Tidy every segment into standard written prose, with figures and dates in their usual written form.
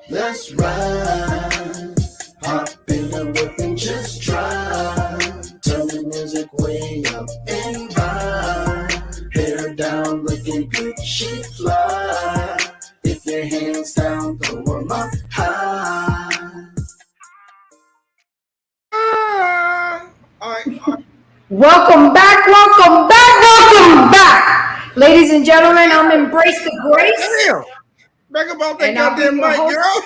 Let's ride, hop in the whip and just drive. Turn the music way up and ride. Hair down, looking good, she fly. If your hands down, throw 'em up high. All right. Welcome back. Ladies and gentlemen, I'm Embrace the Grace. Damn. Back about that goddamn mic, girl.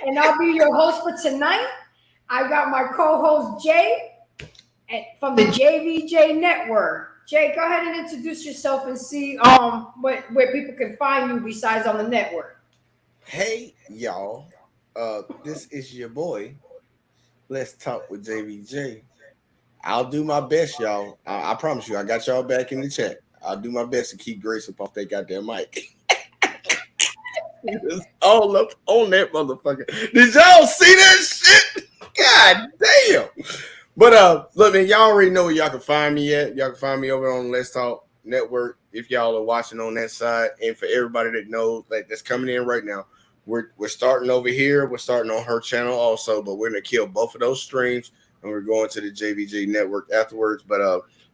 And I'll be your host for tonight. I got my co-host Jay from the JVJ Network. Jay, go ahead and introduce yourself and see where people can find you besides on the network. Hey, y'all. This is your boy. Let's talk with JVJ. I'll do my best, y'all. I promise you, I got y'all back in the chat. I'll do my best to keep Grace up off that goddamn mic. It's all up on that motherfucker. Did y'all see that shit? God damn. But look, man, y'all already know where y'all can find me at. Y'all can find me over on Let's Talk Network if y'all are watching on that side. And for everybody that knows, like that's coming in right now, we're starting over here. We're starting on her channel also, but we're gonna kill both of those streams and we're going to the JVJ Network afterwards. But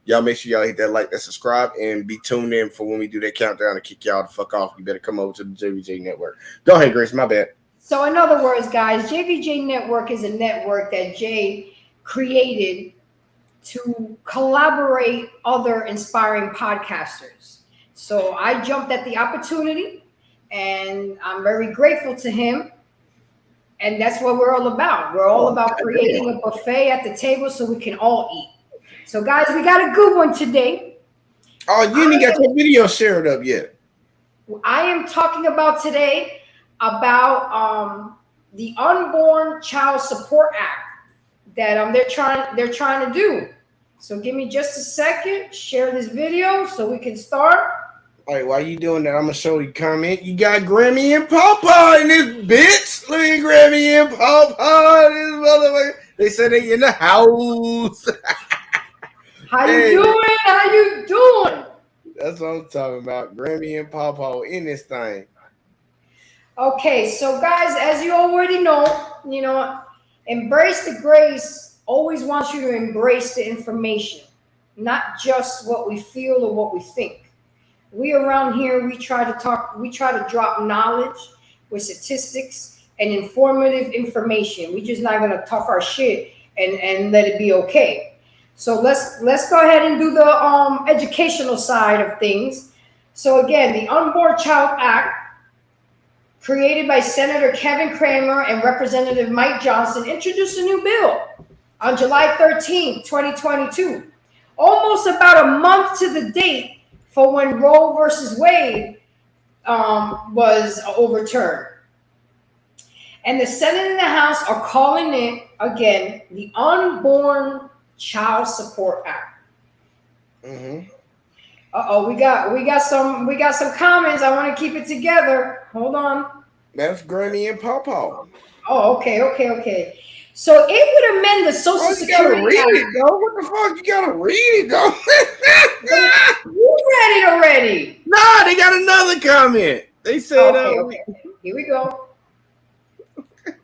y'all make sure y'all hit that like, that subscribe, and be tuned in for when we do that countdown to kick y'all the fuck off. You better come over to the JVJ Network. Go ahead, Grace. My bad. So in other words, guys, JVJ Network is a network that Jay created to collaborate other inspiring podcasters. So I jumped at the opportunity, and I'm very grateful to him. And that's what we're all about. We're all about creating a buffet at the table so we can all eat. So, guys, we got a good one today. Oh, you didn't get your video shared up yet. I am talking about today about the Unborn Child Support Act that they're trying to do. So, give me just a second. Share this video so we can start. All right, while you doing that, I'm gonna show you comment. You got Grammy and Pawpaw in this bitch. Look at Grammy and Pawpaw. This motherfucker. They said they in the house. How you doing? That's what I'm talking about. Grammy and Pawpaw in this thing. Okay, so guys, as you already know, Embrace the Grace always wants you to embrace the information, not just what we feel or what we think. We around here, we try to drop knowledge with statistics and informative information. We're just not gonna talk our shit and let it be okay. So let's go ahead and do the educational side of things. So again, the Unborn Child Act, created by Senator Kevin Cramer and Representative Mike Johnson, introduced a new bill on July 13th, 2022, almost about a month to the date for when Roe versus Wade was overturned. And the Senate and the House are calling it, again, the Unborn Child Support Act. Mm-hmm. We got some comments. I want to keep it together. Hold on. That's Grammy and Pawpaw. Oh, okay. So it would amend the Social Security Act. It, bro. What the fuck? You gotta read it, go. You read it already? Nah, they got another comment. They said, okay. Here we go.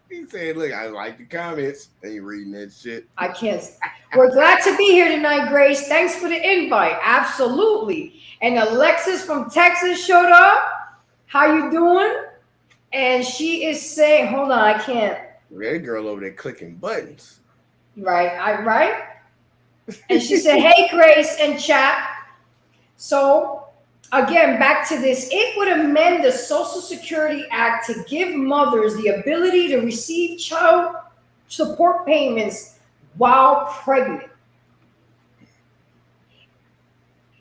He said, "Look, I like the comments. They ain't reading that shit." I can't. We're glad to be here tonight, Grace. Thanks for the invite. Absolutely. And Alexis from Texas showed up. How you doing? And she is saying, hold on, I can't. That girl over there clicking buttons. Right. And she said, hey, Grace and chat. So again, back to this, it would amend the Social Security Act to give mothers the ability to receive child support payments while pregnant.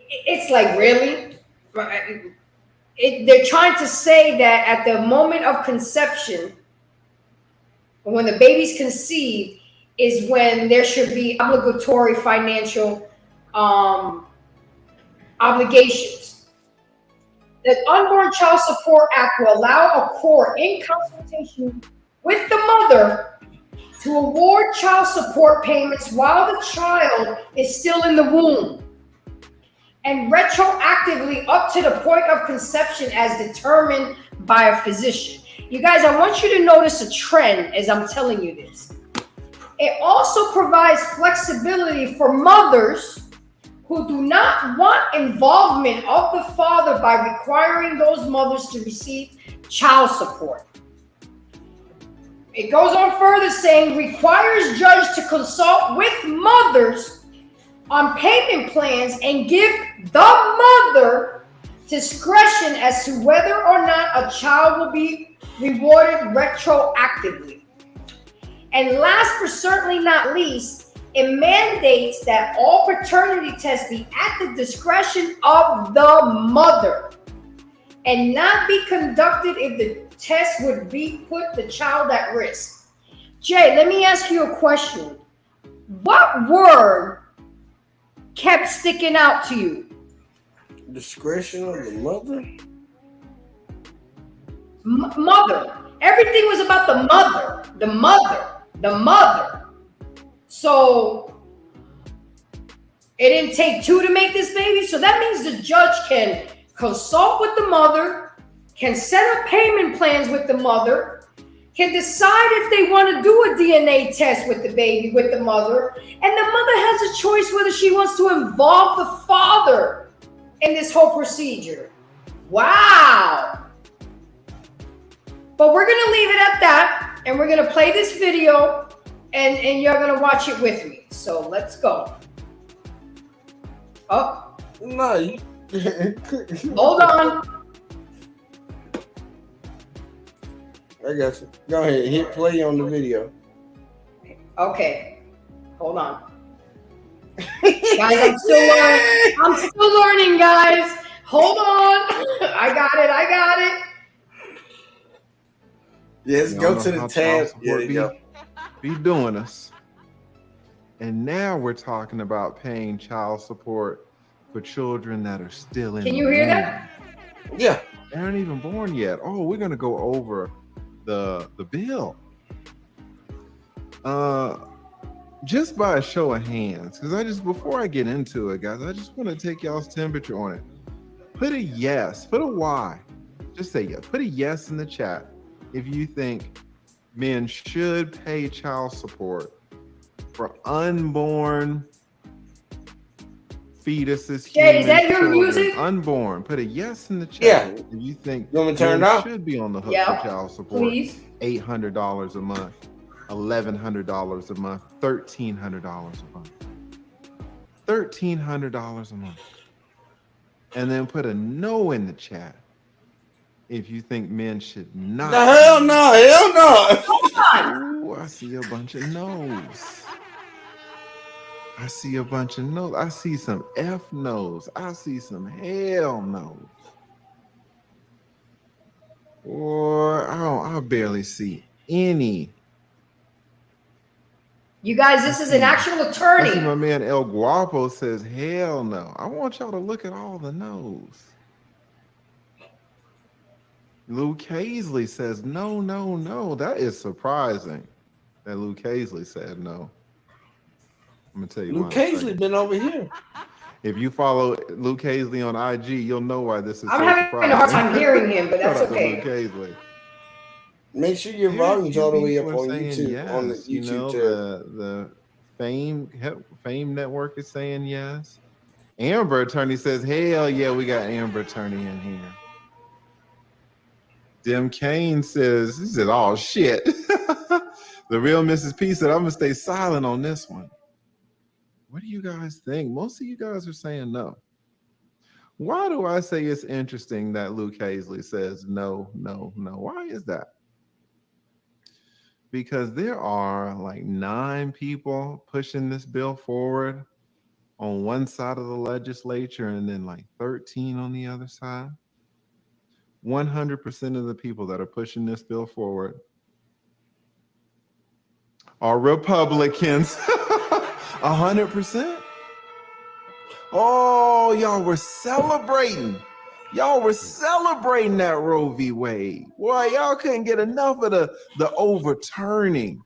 It's like, really? They're trying to say that at the moment of conception, when the baby's conceived, is when there should be obligatory financial obligations. The Unborn Child Support Act will allow a court, in consultation with the mother, to award child support payments while the child is still in the womb, and retroactively up to the point of conception as determined by a physician. You guys, I want you to notice a trend as I'm telling you this. It also provides flexibility for mothers who do not want involvement of the father by requiring those mothers to receive child support. It goes on further saying, requires judge to consult with mothers on payment plans and give the mother discretion as to whether or not a child will be rewarded retroactively. And last but certainly not least, it mandates that all paternity tests be at the discretion of the mother and not be conducted if the test would put the child at risk. Jay, let me ask you a question. What word kept sticking out to you? Discretion of the mother? Mother. Everything was about the mother. The mother. The mother. So it didn't take two to make this baby. So that means the judge can consult with the mother, can set up payment plans with the mother, can decide if they want to do a DNA test with the baby, with the mother, and the mother has a choice whether she wants to involve the father in this whole procedure. Wow. But we're going to leave it at that, and we're going to play this video, and you're going to watch it with me. So let's go. Oh. No. Hold on. I got you. Go ahead. Hit play on the video. Okay. Hold on. Guys, I'm still learning. I'm still learning, guys. Hold on. I got it. Yes, go to the tab. Yeah, there you go. Be doing us. And now we're talking about paying child support for children that are still in. Can you hear that? Yeah. They aren't even born yet. Oh, we're gonna go over the bill. Just by a show of hands, because before I get into it, guys, I just want to take y'all's temperature on it. Put a yes, put a Y. Just say yes. Put a yes in the chat if you think men should pay child support for unborn fetuses. Jay, is that your children, music? Unborn. Put a yes in the chat. Yeah. If you think you want me to turn it men off? should be on the hook Yeah, for child support. please. $800 a month, $1,100 a month, $1,300 a month. $1,300 a month. And then put a no in the chat if you think men should not. Hell no. Ooh, I see a bunch of no's. I see a bunch of no's. I see some F no's. I see some hell no's. Or I barely see any. You guys, this is an actual I see attorney. my man El Guapo says hell no. I want y'all to look at all the no's. Luke Hazley says no. That is surprising that Luke Hazley said no. I'm gonna tell you Luke why. Hazley been over here. If you follow Luke Hazley on IG, you'll know why this is I'm so having surprising. a hard time hearing him, but Shout that's out to okay. Luke Hazley. Make sure your There's volume's all the way up people on saying YouTube. yes. On the YouTube You know, tab. the Fame Network is saying yes. Amber Attorney says, hell yeah, we got Amber Attorney in here. Dim Kane says, he said, oh shit. The real Mrs. P said, I'm gonna stay silent on this one. What do you guys think? Most of you guys are saying no. Why do I say it's interesting that Luke Hazley says no, no, no? Why is that? Because there are like 9 people pushing this bill forward on one side of the legislature and then like 13 on the other side. 100% of the people that are pushing this bill forward are Republicans. 100%. Oh, y'all were celebrating. Y'all were celebrating that Roe v. Wade. Boy, y'all couldn't get enough of the overturning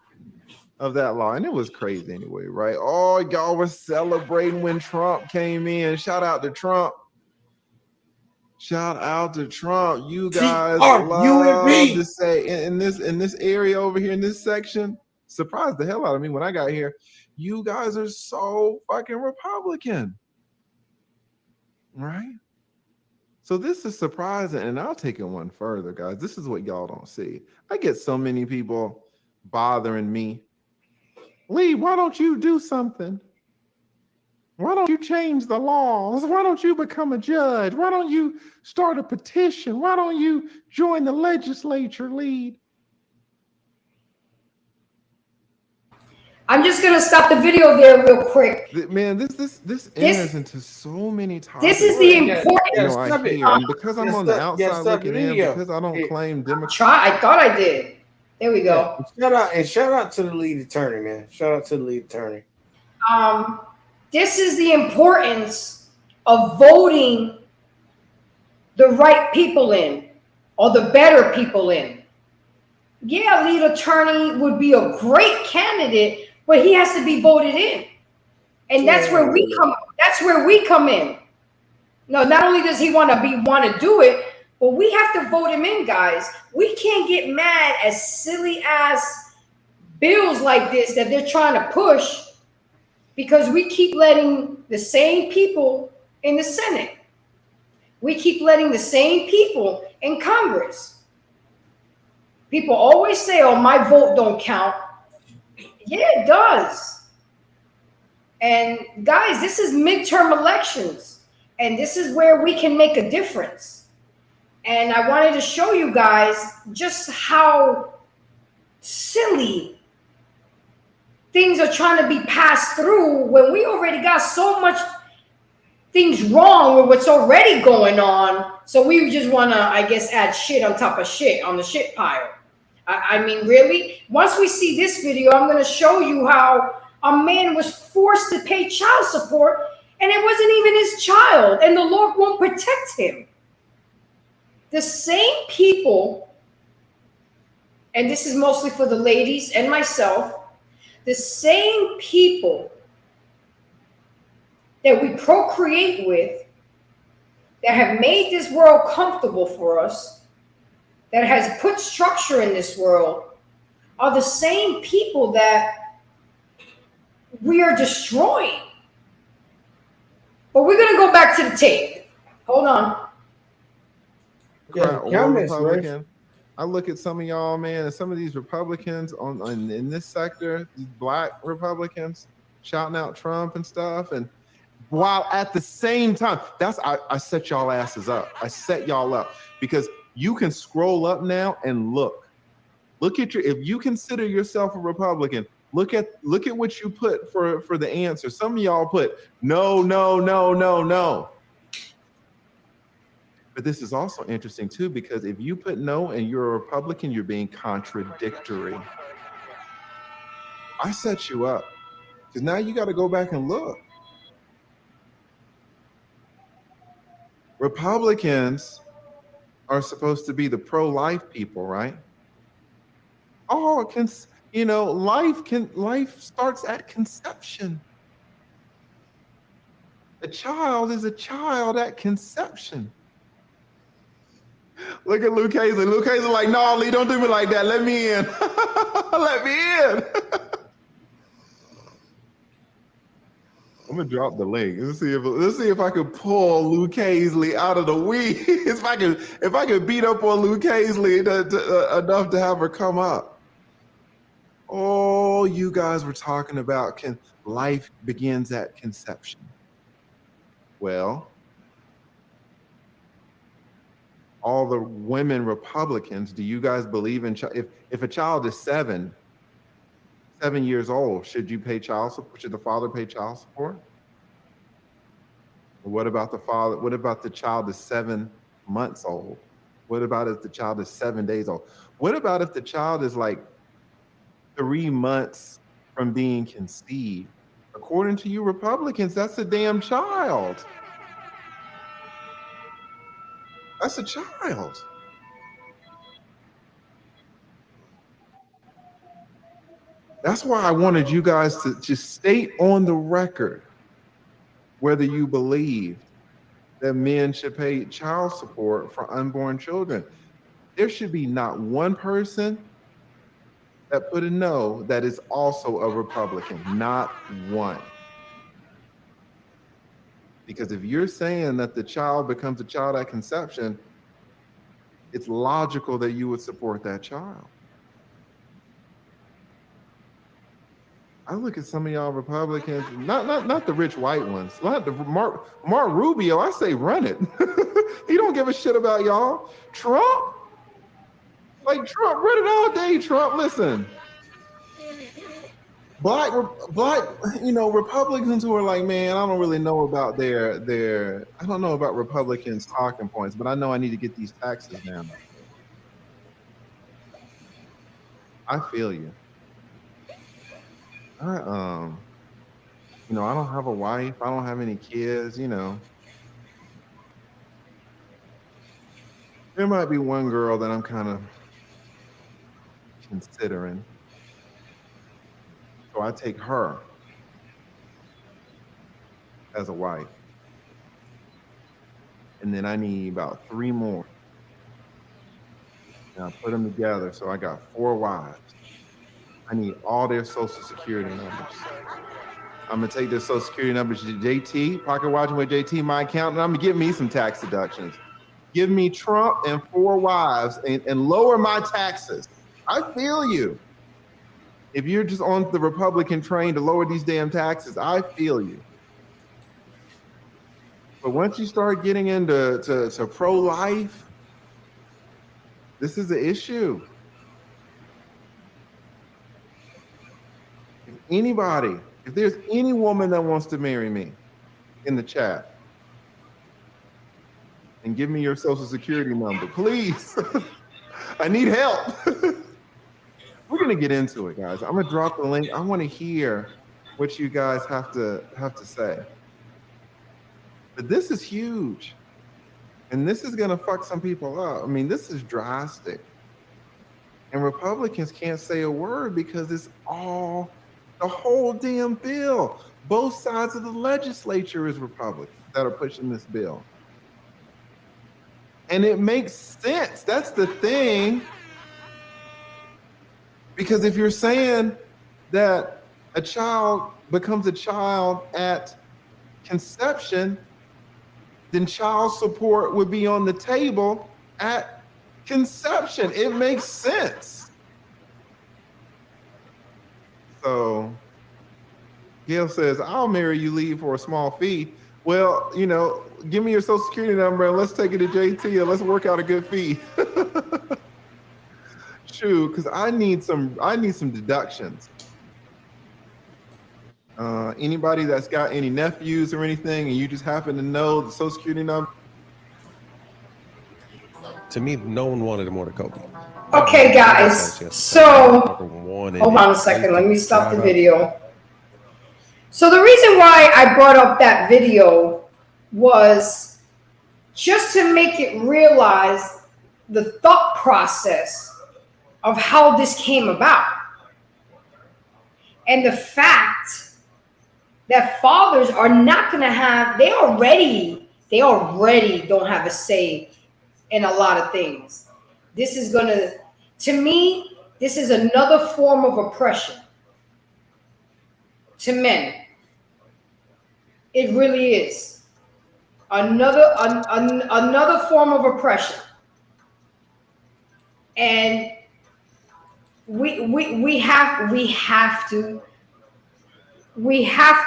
of that law. And it was crazy anyway, right? Oh, y'all were celebrating when Trump came in. Shout out to Trump. Shout out to Trump. You guys love to say in this area over here in this section, surprised the hell out of me when I got here. You guys are so fucking Republican. Right? So this is surprising, and I'll take it one further, guys. This is what y'all don't see. I get so many people bothering me. Lee, why don't you do something? Why don't you change the laws? Why don't you become a judge? Why don't you start a petition? Why don't you join the legislature, Lee? I'm just gonna stop the video there real quick. Man, this enters into so many topics. This is the important. I hear, and because I'm on the outside looking in, because I don't claim Democrats. I thought I did. There we go. Shout out to the lead attorney, man. Shout out to the lead attorney. This is the importance of voting the right people in, or the better people in. Yeah, lead attorney would be a great candidate, but he has to be voted in. And that's where we come. That's where we come in. No, not only does he want to do it, but we have to vote him in, guys. We can't get mad at silly ass bills like this that they're trying to push, because we keep letting the same people in the Senate. We keep letting the same people in Congress. People always say, oh, my vote don't count. Yeah, it does. And guys, this is midterm elections, and this is where we can make a difference. And I wanted to show you guys just how silly things are trying to be passed through when we already got so much things wrong with what's already going on. So we just want to, I guess, add shit on top of shit on the shit pile. I mean, really? Once we see this video, I'm going to show you how a man was forced to pay child support, and it wasn't even his child, and the Lord won't protect him. The same people, and this is mostly for the ladies and myself, the same people that we procreate with, that have made this world comfortable for us, that has put structure in this world, are the same people that we are destroying. But we're going to go back to the tape. Hold on. Republican. I look at some of y'all, man, and some of these Republicans in this sector, these black Republicans shouting out Trump and stuff, and while at the same time, I set y'all asses up. I set y'all up because you can scroll up now and look at if you consider yourself a Republican, look at what you put for the answer. Some of y'all put no. But this is also interesting too, because if you put no and you're a Republican, you're being contradictory. I set you up because now you got to go back and look. Republicans are supposed to be the pro-life people, right? Oh, life starts at conception. A child is a child at conception. Look at Luke Hazley. Luke Hazley like, no, Lee, don't do me like that. Let me in. Let me in. I'm gonna drop the link. Let's see if I can pull Luke Hazley out of the weeds. if I can beat up on Luke Hazley enough to have her come up. Oh, you guys were talking about life begins at conception. Well, all the women Republicans, do you guys believe in if a child is 7 years old, should you pay child support? Should the father pay child support? Or what about the father? What about the child is 7 months old? What about if the child is 7 days old? What about if the child is like 3 months from being conceived? According to you Republicans, that's a damn child. That's a child. That's why I wanted you guys to just state on the record whether you believe that men should pay child support for unborn children. There should be not one person that put a no that is also a Republican, not one. Because if you're saying that the child becomes a child at conception, it's logical that you would support that child. I look at some of y'all Republicans, not the rich white ones, not the Mark Rubio. I say run it. He don't give a shit about y'all. Trump, run it all day. Trump, listen. Black, Republicans who are like, man, I don't really know about I don't know about Republicans' talking points, but I know I need to get these taxes down. I feel you. I don't have a wife. I don't have any kids, There might be one girl that I'm kind of considering. So I take her as a wife. And then I need about 3 more. And I put them together. So I got 4 wives. I need all their social security numbers. I'm gonna take their social security numbers to JT, Pocket Watching with JT, my accountant. I'm gonna give me some tax deductions. Give me Trump and 4 wives and lower my taxes. I feel you. If you're just on the Republican train to lower these damn taxes, I feel you. But once you start getting into pro-life, this is an issue. If there's any woman that wants to marry me in the chat, and give me your social security number, please. I need help. We're gonna get into it, guys. I'm gonna drop the link. I want to hear what you guys have to say. But this is huge, and this is gonna fuck some people up. I mean, this is drastic, and Republicans can't say a word because it's all the whole damn bill. Both sides of the legislature is Republicans that are pushing this bill. And it makes sense. That's the thing. Because if you're saying that a child becomes a child at conception, then child support would be on the table at conception. It makes sense. So Gail says, I'll marry you, leave for a small fee. Well, give me your social security number and let's take it to JT and let's work out a good fee. True, because I need some deductions. Anybody that's got any nephews or anything and you just happen to know the social security number? To me, no one wanted more to Kobe. Okay, guys. So, hold on a second. Let me stop the video. So the reason why I brought up that video was just to make it realize the thought process of how this came about. And the fact that fathers are not going to have, they already don't have a say in a lot of things. This is going to me, this is another form of oppression to men. It really is. Another form of oppression. And we have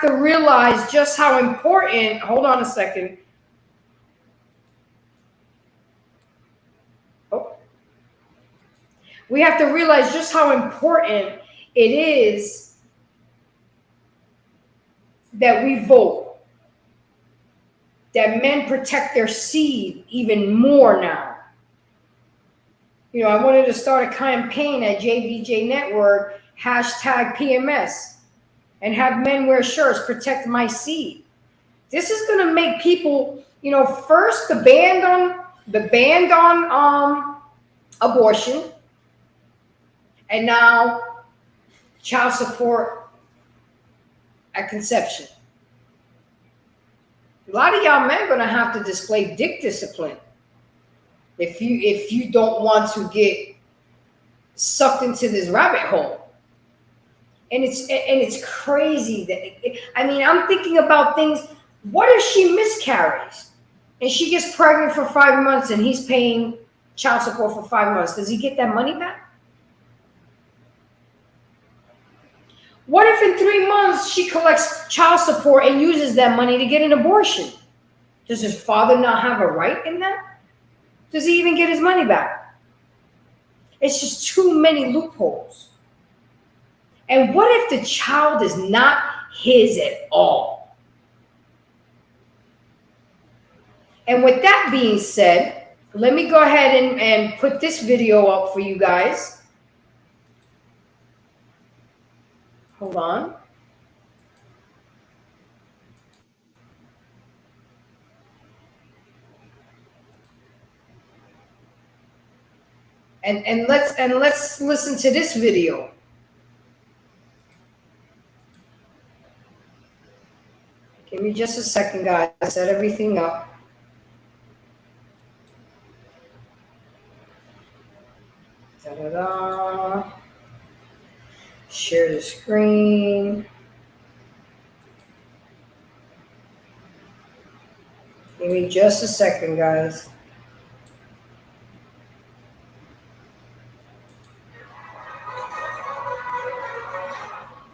to realize just how important, hold on a second. We have to realize just how important it is that we vote, that men protect their seed even more now. You know, I wanted to start a campaign at JVJ Network, #PMS, and have men wear shirts, protect my seed. This is going to make people, you know, first the ban on abortion, and now child support at conception. A lot of y'all men are going to have to display dick discipline if you don't want to get sucked into this rabbit hole. And it's crazy that I mean, I'm thinking about things. What if she miscarries and she gets pregnant for 5 months and he's paying child support for 5 months? Does he get that money back? What if in 3 months she collects child support and uses that money to get an abortion? Does his father not have a right in that? Does he even get his money back? It's just too many loopholes. And what if the child is not his at all? And with that being said, let me go ahead and put this video up for you guys. Hold on. And let's listen to this video. Give me just a second, guys. Set everything up. Da-da-da. Share the screen. Give me just a second, guys.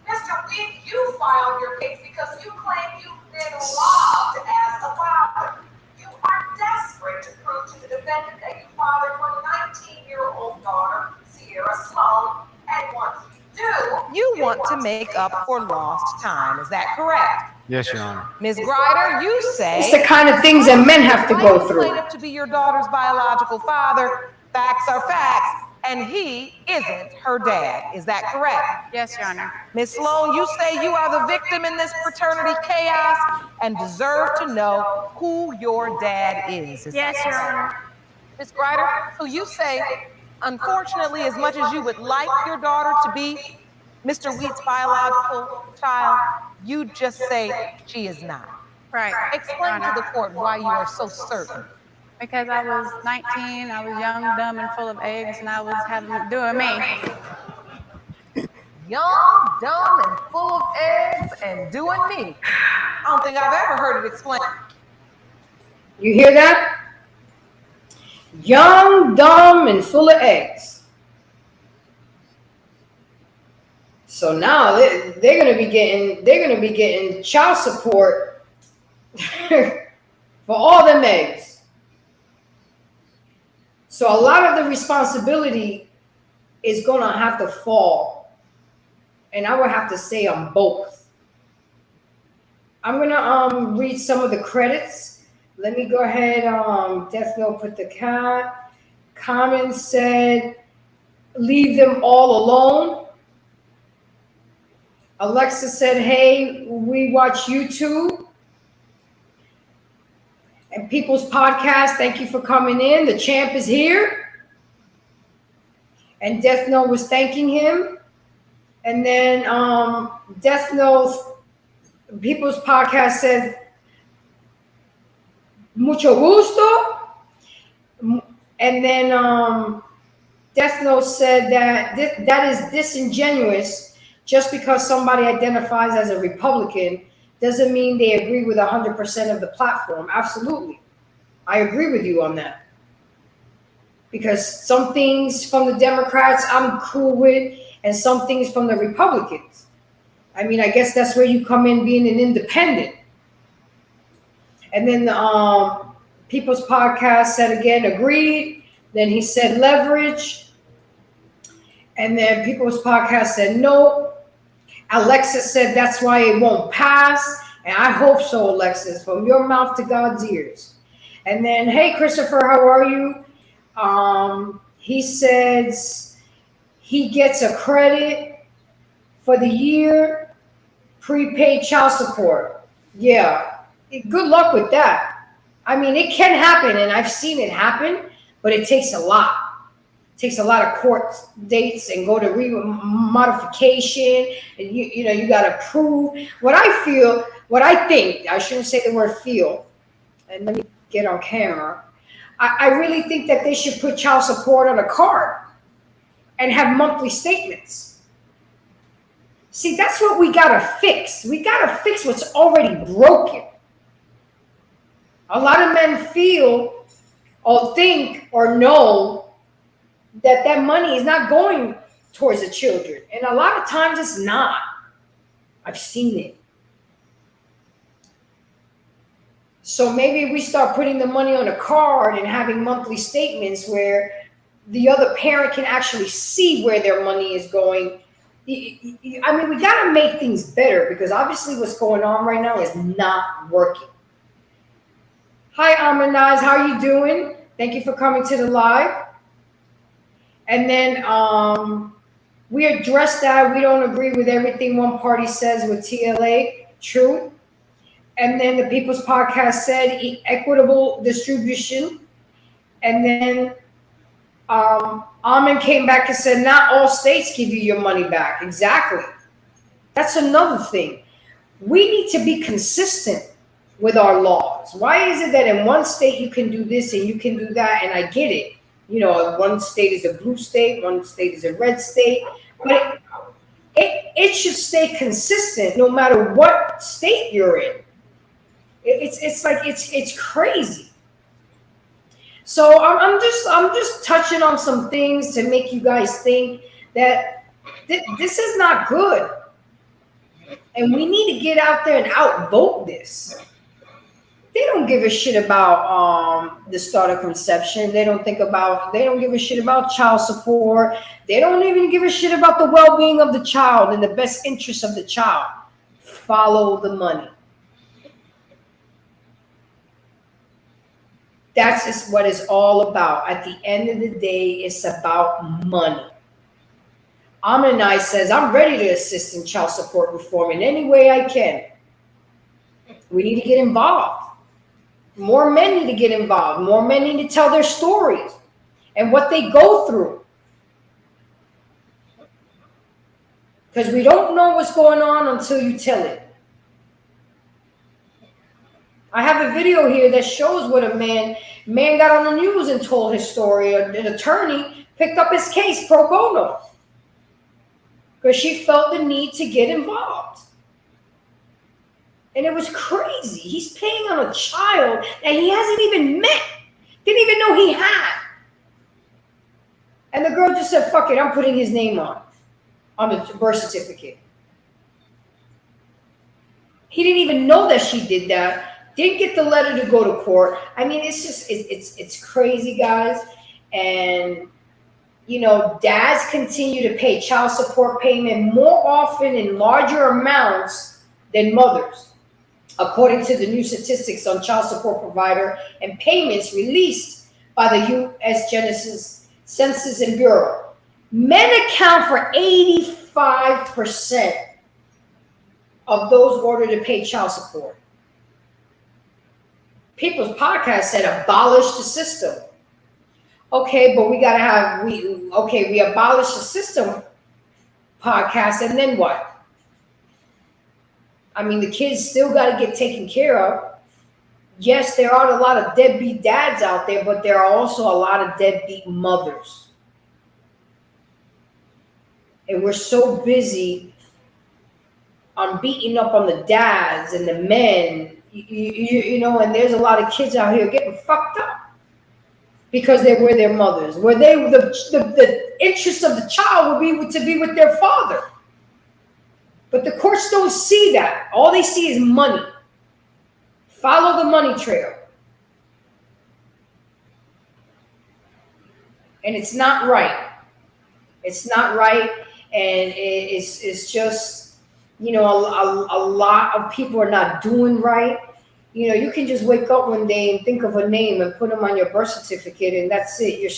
Mr. Week, you filed your case because you claim you've been robbed as a father. You are desperate to prove to the defendant that you fathered your 19-year-old daughter, Sierra Sloan, and once you do, You want to make up for lost time. Is that correct? Yes, Your Honor. Ms. Grider, you say It's the kind of things that men have to go through. Plaintiff to be your daughter's biological father. Facts are facts, and he isn't her dad. Is that correct? Yes, Your Honor. Ms. Sloan, you say you are the victim in this paternity chaos and deserve to know who your dad is. Yes, Your Honor. Ms. Grider, so you say, unfortunately, as much as you would like your daughter to be Mr. Wheat's biological child, you just say she is not. Right. Explain to the court why you are so certain. Because I was 19, I was young, dumb, and full of eggs, and I was doing me. Young, dumb, and full of eggs and doing me. I don't think I've ever heard it explained. You hear that? Young, dumb, and full of eggs. So now they're gonna be getting child support for all them eggs. So a lot of the responsibility is gonna have to fall, and I would have to say on both. I'm gonna read some of the credits. Let me go ahead. Death Note put the cat. Common said, leave them all alone. Alexa said, hey, we watch YouTube. And People's Podcast, thank you for coming in. The champ is here. And Death Note was thanking him. And then Death Note, People's Podcast said, mucho gusto. And then Death Note said that that is disingenuous. Just because somebody identifies as a Republican doesn't mean they agree with 100% of the platform. Absolutely. I agree with you on that. Because some things from the Democrats I'm cool with, and some things from the Republicans. I mean, I guess that's where you come in being an independent. And then People's Podcast said again, agreed. Then he said leverage. And then People's Podcast said no. Alexis said that's why it won't pass. And I hope so, Alexis, from your mouth to God's ears. And then, hey, Christopher, how are you? He says he gets a credit for the year prepaid child support. Yeah, good luck with that. I mean, it can happen, and I've seen it happen, but it takes a lot. It takes a lot of court dates and go to modification, and you got to prove. What I think, I shouldn't say the word feel, and let me get on camera. I really think that they should put child support on a card and have monthly statements. See, that's what we got to fix. We got to fix what's already broken. A lot of men feel or think or know that money is not going towards the children. And a lot of times it's not. I've seen it. So maybe we start putting the money on a card and having monthly statements where the other parent can actually see where their money is going. I mean, we got to make things better because obviously what's going on right now is not working. Hi, Amanaz. How are you doing? Thank you for coming to the live. And then we addressed that. We don't agree with everything one party says with TLA. True. And then the People's Podcast said equitable distribution. And then Amin came back and said, not all states give you your money back. Exactly. That's another thing. We need to be consistent with our laws. Why is it that in one state you can do this and you can do that? And I get it. One state is a blue state, one state is a red state. But it should stay consistent no matter what state you're in. It's crazy. So I'm just touching on some things to make you guys think that this is not good, and we need to get out there and outvote this. They don't give a shit about the start of conception. They don't give a shit about child support. They don't even give a shit about the well-being of the child and the best interest of the child. Follow the money. That's just what it's all about. At the end of the day, it's about money. Amanai says, I'm ready to assist in child support reform in any way I can. We need to get involved. More men need to get involved. More men need to tell their stories and what they go through. Because we don't know what's going on until you tell it. I have a video here that shows what a man got on the news and told his story. An attorney picked up his case pro bono because she felt the need to get involved. And it was crazy. He's paying on a child that he hasn't even met, didn't even know he had. And the girl just said, fuck it, I'm putting his name on the birth certificate. He didn't even know that she did that. Didn't get the letter to go to court. I mean, it's just, it's crazy, guys. And, dads continue to pay child support payment more often in larger amounts than mothers, according to the new statistics on child support provider and payments released by the U.S. Census and Bureau. Men account for 85% of those ordered to pay child support. People's Podcast said abolish the system. Okay, but we abolish the system podcast, and then what? I mean, the kids still got to get taken care of. Yes, there are a lot of deadbeat dads out there, but there are also a lot of deadbeat mothers. And we're so busy on beating up on the dads and the men, and there's a lot of kids out here getting fucked up because they were their mothers. Where the interest of the child would be to be with their father. But the courts don't see that. All they see is money. Follow the money trail. And it's not right. It's not right, and it's just, you know, a lot of people are not doing right. You know, you can just wake up one day and think of a name and put them on your birth certificate, and that's it. You're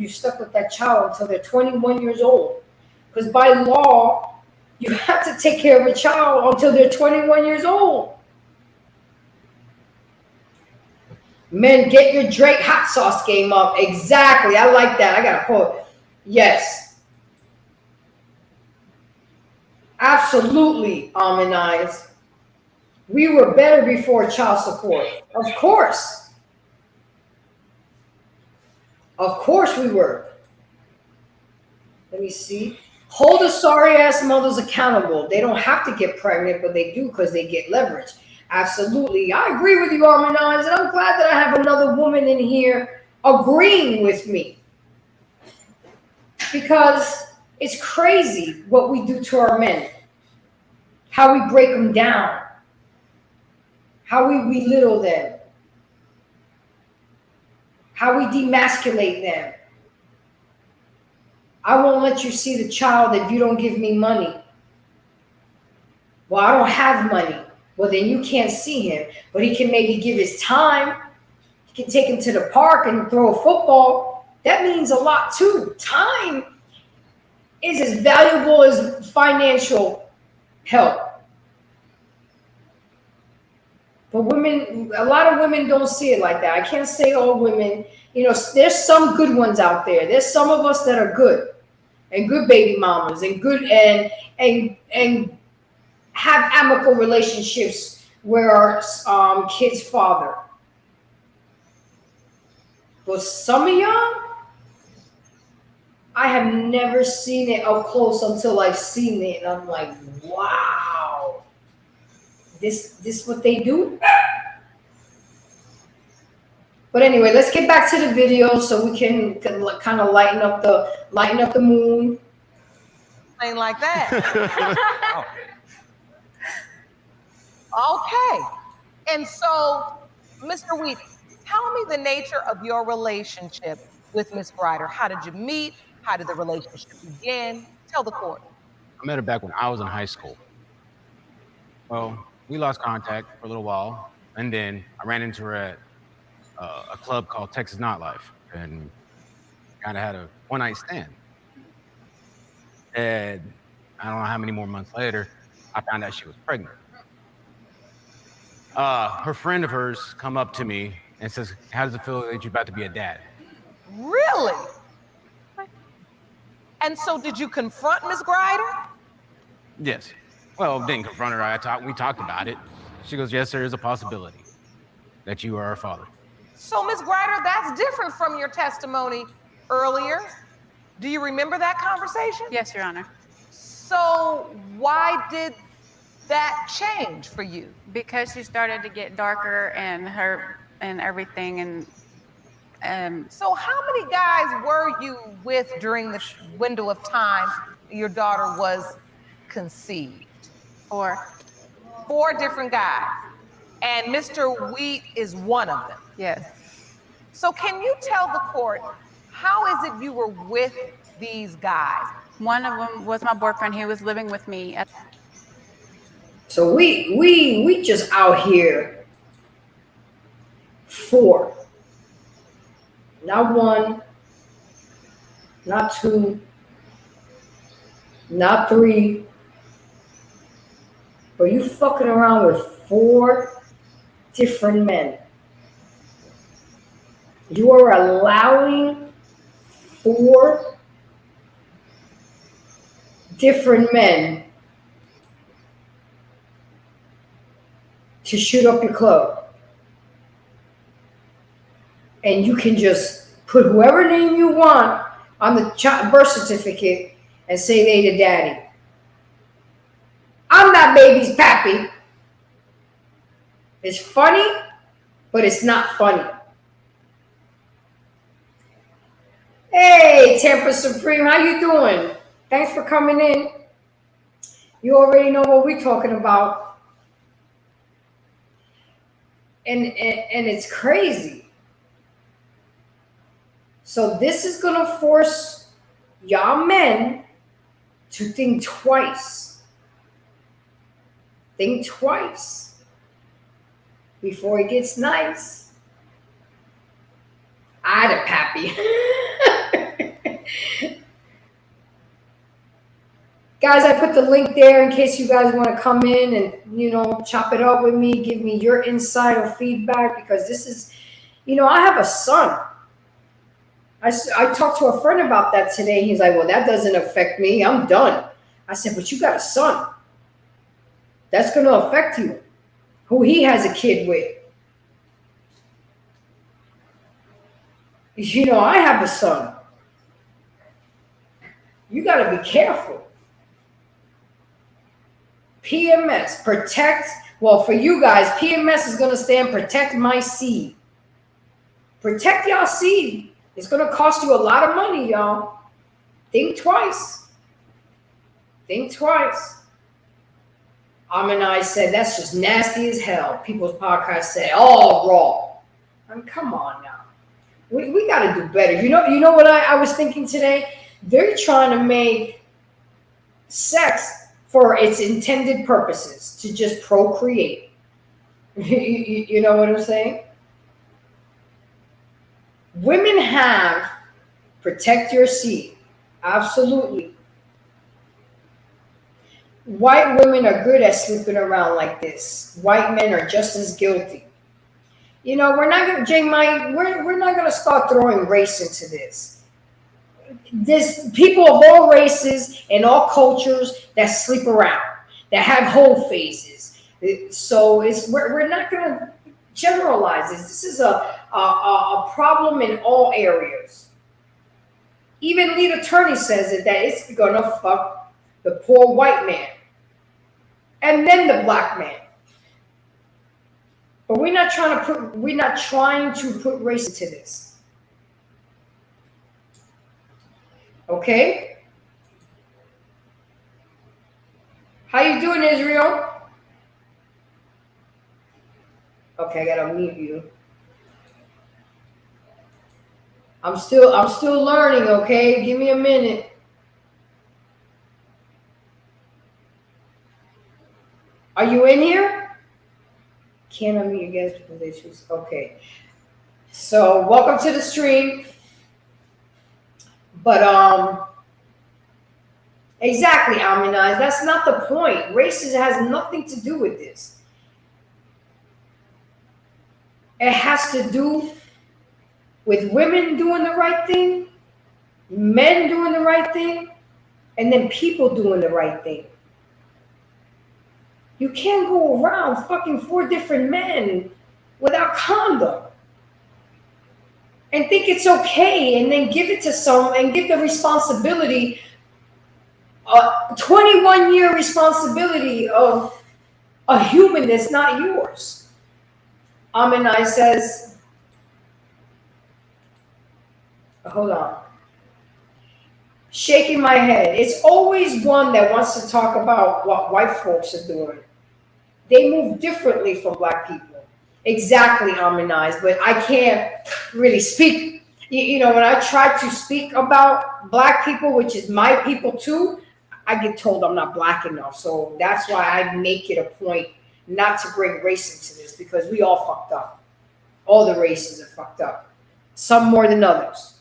stuck with that child until they're 21 years old, because by law, you have to take care of a child until they're 21 years old. Men, get your Drake hot sauce game up. Exactly. I like that. I got a quote. Yes. Absolutely, Almond Eyes. We were better before child support. Of course. Of course we were. Let me see. Hold the sorry ass mothers accountable. They don't have to get pregnant, but they do because they get leverage. Absolutely. I agree with you, Armin Oz, and I'm glad that I have another woman in here agreeing with me. Because it's crazy what we do to our men. How we break them down. How we belittle them. How we demasculate them. I won't let you see the child if you don't give me money. Well, I don't have money. Well, then you can't see him. But he can maybe give his time. He can take him to the park and throw a football. That means a lot too. Time is as valuable as financial help. But women, a lot of women don't see it like that. I can't say all women. You know, there's some good ones out there. There's some of us that are good. And good baby mamas and good and have amicable relationships with our kids' father. But some of y'all, I have never seen it up close until I've seen it, and I'm like, wow, this what they do. But anyway, let's get back to the video so we can kind of lighten up the mood. Ain't like that. Okay. And so, Mr. Wheat, tell me the nature of your relationship with Miss Grider. How did you meet? How did the relationship begin? Tell the court. I met her back when I was in high school. Well, we lost contact for a little while, and then I ran into her at a club called Texas Nightlife, and kind of had a one-night stand. And I don't know how many more months later, I found out she was pregnant. Her friend of hers come up to me and says, "How does it feel that you're about to be a dad?" Really? And so did you confront Miss Grider? Yes. Well, didn't confront her. We talked about it. She goes, "Yes, there is a possibility that you are her father." So, Miss Grider, that's different from your testimony earlier. Do you remember that conversation? Yes, Your Honor. So why did that change for you? Because she started to get darker and everything, and So how many guys were you with during the window of time your daughter was conceived? Four different guys. And Mr. Wheat is one of them. yes. So can you tell the court, how is it you were with these guys? One of them was my boyfriend. He was living with me. So we just out here 4. Not 1, not 2, not 3. But you fucking around with 4 different men. You are allowing 4 different men to shoot up your club. And you can just put whoever name you want on the birth certificate and say they the daddy. I'm that baby's pappy. It's funny, but it's not funny. Hey, Tampa Supreme, how you doing? Thanks for coming in. You already know what we're talking about. And it's crazy. So this is going to force y'all men to think twice. Think twice before it gets nice. I'd have pappy. Guys, I put the link there in case you guys want to come in and, chop it up with me, give me your insight or feedback, because this is, I have a son. I talked to a friend about that today. He's like, well, that doesn't affect me. I'm done. I said, but you got a son. That's going to affect you. Who he has a kid with. I have a son. You got to be careful. PMS, protect. Well, for you guys, PMS is going to stand protect my seed. Protect y'all seed. It's going to cost you a lot of money, y'all. Think twice. Think twice. I said, that's just nasty as hell. People's podcast said, all raw. Come on now. We got to do better. You know what I was thinking today? They're trying to make sex for its intended purposes, to just procreate. You know what I'm saying? Women have protect your seed. Absolutely. White women are good at sleeping around like this. White men are just as guilty. We're not going to, we're not going to start throwing race into this. There's people of all races and all cultures that sleep around, that have whole phases. So we're not going to generalize this. This is a problem in all areas. Even lead attorney says that it's going to fuck the poor white man and then the black man. But we're not trying to put race into this. Okay? How you doing, Israel? Okay, I gotta mute you. I'm still learning, okay? Give me a minute. Are you in here? Can't unmute you guys because they choose. Okay. So welcome to the stream. But exactly, Aminaz, that's not the point. Racism has nothing to do with this. It has to do with women doing the right thing, men doing the right thing, and then people doing the right thing. You can't go around fucking 4 different men without condom and think it's okay, and then give it to some and give the responsibility, 21-year responsibility of a human that's not yours. Aminai says, hold on. Shaking my head. It's always one that wants to talk about what white folks are doing. They move differently from black people. Exactly, Aminai, but I can't really speak. When I try to speak about black people, which is my people too, I get told I'm not black enough. So that's why I make it a point not to bring race into this, because we all fucked up. All the races are fucked up. Some more than others.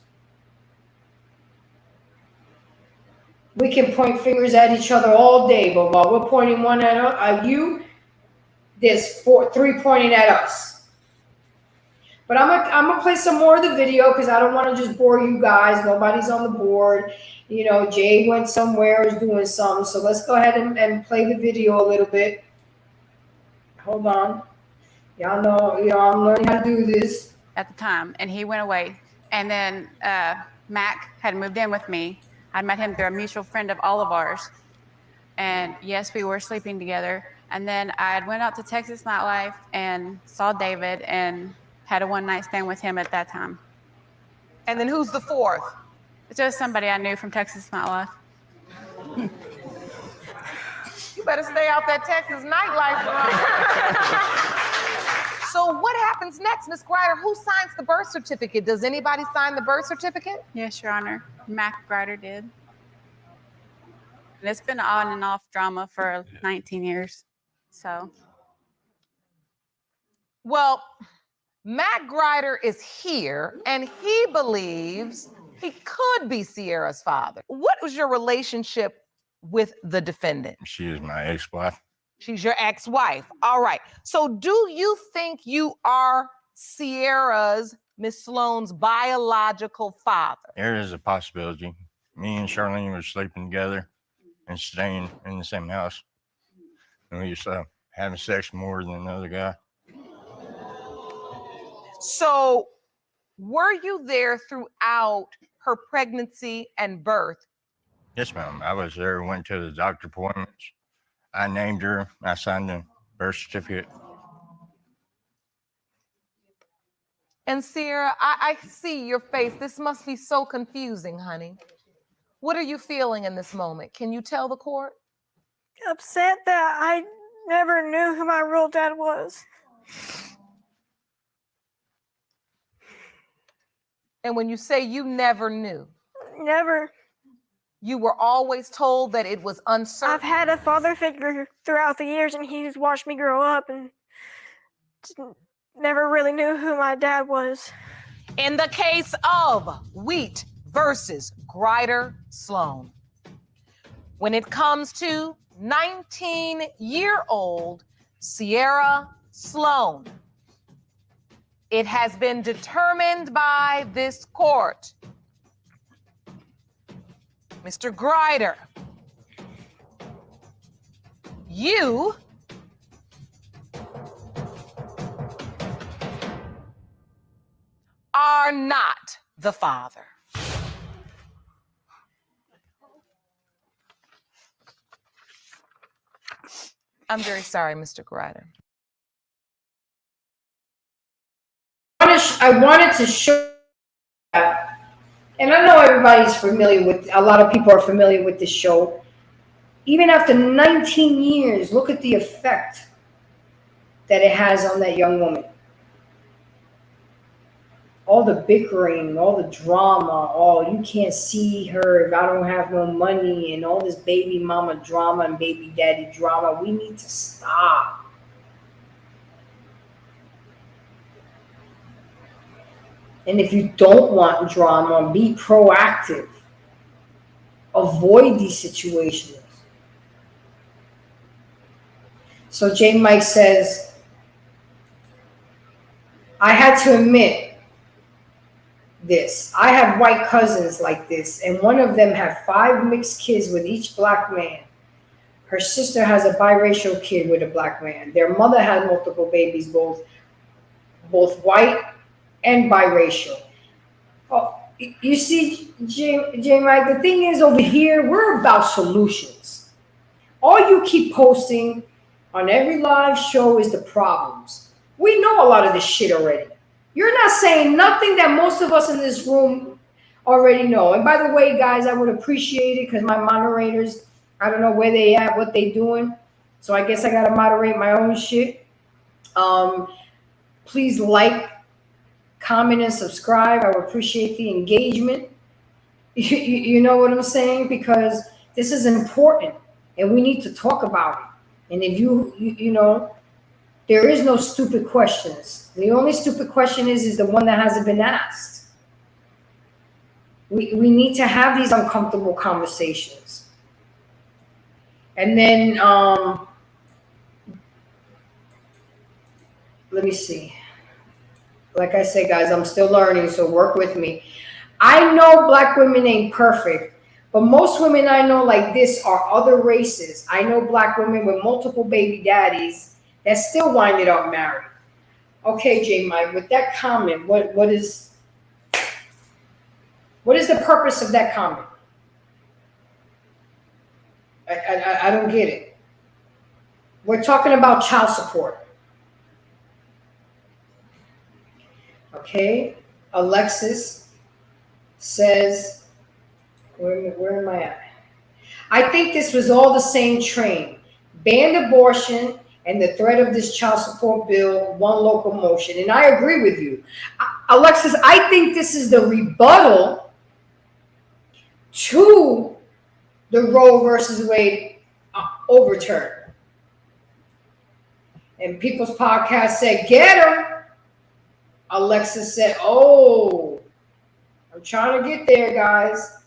We can point fingers at each other all day, but while we're pointing one at you, there's 3 pointing at us. But I'm gonna play some more of the video because I don't want to just bore you guys. Nobody's on the board. Jay went somewhere, is doing something. So let's go ahead and play the video a little bit. Hold on. Y'all know, I'm learning how to do this. At the time, and he went away. And then Mac had moved in with me. I met him through a mutual friend of all of ours. And yes, we were sleeping together. And then I went out to Texas Nightlife and saw David and had a one-night stand with him at that time. And then who's the 4th? It's just somebody I knew from Texas Nightlife. You better stay out that Texas nightlife. So what happens next, Ms. Grider? Who signs the birth certificate? Does anybody sign the birth certificate? Yes, Your Honor. Mac Grider did. And it's been on and off drama for 19 years. So, Well, Matt Grider is here, and he believes he could be Sierra's father. What was your relationship with the defendant? She is my ex-wife. She's your ex-wife. All right. So do you think you are Sierra's, Miss Sloan's biological father? There is a possibility. Me and Charlene were sleeping together and staying in the same house. And we used to having sex more than another guy. So were you there throughout her pregnancy and birth? Yes, ma'am. I was there, went to the doctor appointments. I named her. I signed the birth certificate. And Sierra, I see your face. This must be so confusing, honey. What are you feeling in this moment? Can you tell the court? Upset that I never knew who my real dad was. And when you say you never knew, Never. you were always told that it was uncertain. I've had a father figure throughout the years, and he's watched me grow up and never really knew who my dad was. In the case of Wheat versus Grider Sloan, when it comes to 19-year-old Sierra Sloan, it has been determined by this court. Mr. Grider, you are not the father. I'm very sorry, Mr. Grider. I wanted to show that, and I know everybody's familiar with, a lot of people are familiar with this show. Even after 19 years, look at the effect that it has on that young woman. All the bickering, all the drama, you can't see her if I don't have no money, and all this baby mama drama and baby daddy drama. We need to stop. And if you don't want drama, be proactive. Avoid these situations. So J. Mike says, I had to admit this. I have white cousins like this, and one of them had 5 mixed kids with each black man. Her sister has a biracial kid with a black man. Their mother had multiple babies, both white and biracial. Oh, you see, J. Mike, the thing is, over here, we're about solutions. All you keep posting on every live show is the problems. We know a lot of this shit already. You're not saying nothing that most of us in this room already know. And by the way, guys, I would appreciate it because my moderators, I don't know where they at, what they doing. So I guess I got to moderate my own shit. Please like, comment, and subscribe. I would appreciate the engagement. You know what I'm saying? Because this is important and we need to talk about it. And if you know, there is no stupid questions. The only stupid question is the one that hasn't been asked. We need to have these uncomfortable conversations. And then, let me see. Like I said, guys, I'm still learning, so work with me. I know black women ain't perfect, but most women I know like this are other races. I know black women with multiple baby daddies that still winded up married. Okay, J. Mike, with that comment, what is the purpose of that comment? I don't get it. We're talking about child support. Okay, Alexis says, where am I at? I think this was all the same train. Banned abortion and the threat of this child support bill, one locomotion. And I agree with you. Alexis, I think this is the rebuttal to the Roe versus Wade overturn. And People's Podcast said, get him. Alexis said, oh, I'm trying to get there, guys.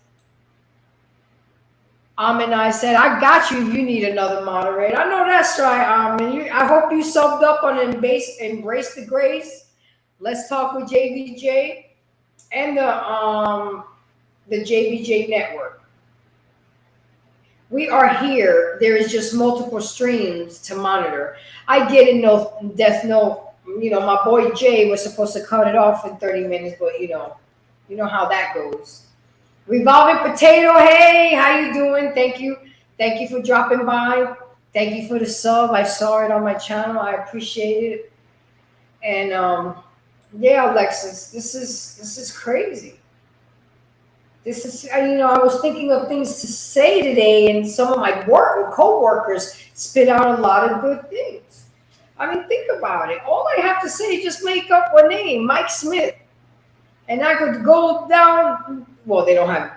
And I said, I got you. You need another moderator. I know that's right, I hope you subbed up on Embrace the Grace. Let's talk with JVJ and the JVJ network. We are here. There is just multiple streams to monitor. I get it, no Death Note. You know, my boy Jay was supposed to cut it off in 30 minutes, but you know how that goes. Revolving Potato, hey, how you doing? Thank you for dropping by. Thank you for the sub. I saw it on my channel. I appreciate it. And yeah, Alexis, this is crazy. This is, I was thinking of things to say today, and some of my co-workers spit out a lot of good things. I mean, think about it. All I have to say is just make up a name, Mike Smith. And I could go down, well, they don't have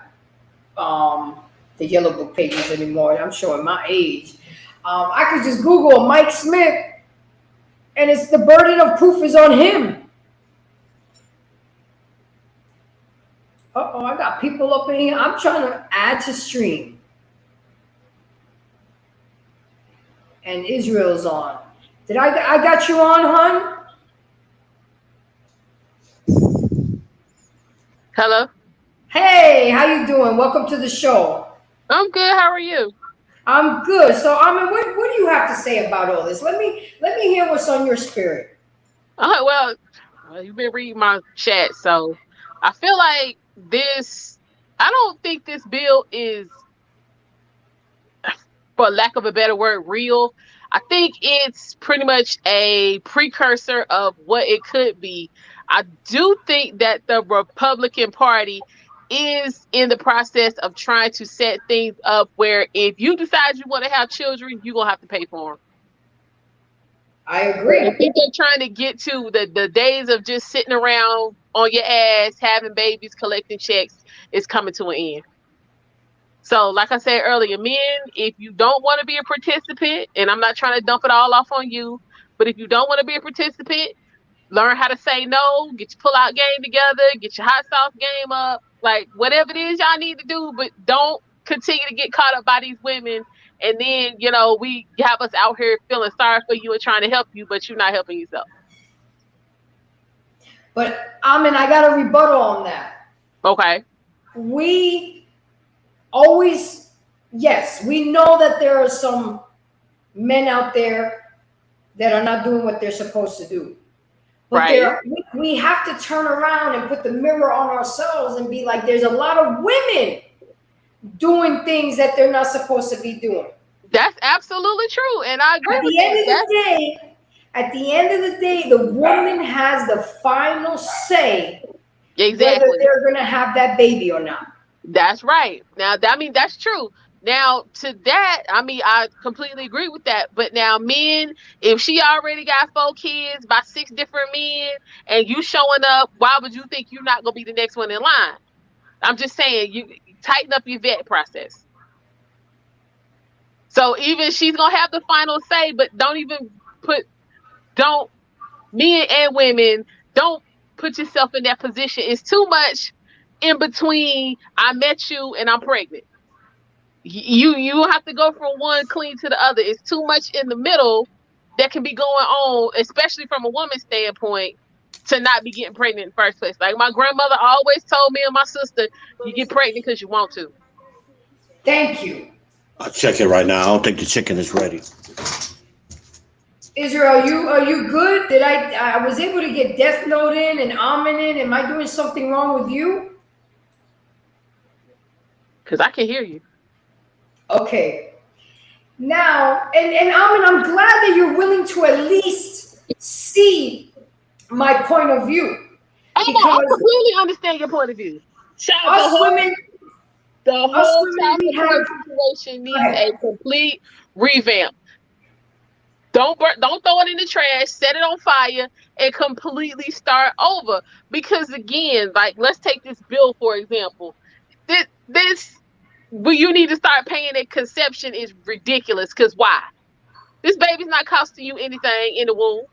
the Yellow Book pages anymore. I'm showing my age. I could just Google Mike Smith, and it's the burden of proof is on him. Uh-oh, I got people up in here. I'm trying to add to stream. And Israel's on. Did I got you on, hon? Hello. Hey, how you doing? Welcome to the show. I'm good. How are you? I'm good. So, what do you have to say about all this? Let me hear what's on your spirit. Well, you've been reading my chat, so I feel like I don't think this bill is, for lack of a better word, real. I think it's pretty much a precursor of what it could be. I do think that the Republican Party is in the process of trying to set things up where if you decide you want to have children, you're going to have to pay for them. I agree. I think they're trying to get to the days of just sitting around on your ass, having babies, collecting checks is coming to an end. So, like I said earlier, men, if you don't want to be a participant, and I'm not trying to dump it all off on you, but if you don't want to be a participant, learn how to say no, get your pull-out game together, get your hot sauce game up, like whatever it is y'all need to do, but don't continue to get caught up by these women. And then, we have us out here feeling sorry for you and trying to help you, but you're not helping yourself. But, I got a rebuttal on that. Okay. We always, yes, we know that there are some men out there that are not doing what they're supposed to do. But right. We have to turn around and put the mirror on ourselves and be like, there's a lot of women doing things that they're not supposed to be doing. That's absolutely true. And I agree with that. At the end of the day, the woman has the final say exactly whether they're going to have that baby or not. That's right. Now, that's true. Now, to that, I completely agree with that. But now, men, if she already got 4 kids by 6 different men and you showing up, why would you think you're not going to be the next one in line? I'm just saying, you tighten up your vet process. So even she's going to have the final say, but men and women, don't put yourself in that position. It's too much in between. I met you and I'm pregnant. You have to go from one clean to the other. It's too much in the middle that can be going on, especially from a woman's standpoint, to not be getting pregnant in the first place. Like my grandmother always told me and my sister, you get pregnant because you want to. Thank you. I'll check it right now. I don't think the chicken is ready. Israel, are you good? Did I was able to get Death Note in and Amen in? Am I doing something wrong with you? Because I can hear you. Okay. Now, and Amen, I'm glad that you're willing to at least see my point of view. I completely understand your point of view. The whole child support situation needs a complete revamp. Don't throw it in the trash, set it on fire, and completely start over. Because again, like let's take this bill for example. What you need to start paying at conception is ridiculous. Because why? This baby's not costing you anything in the womb.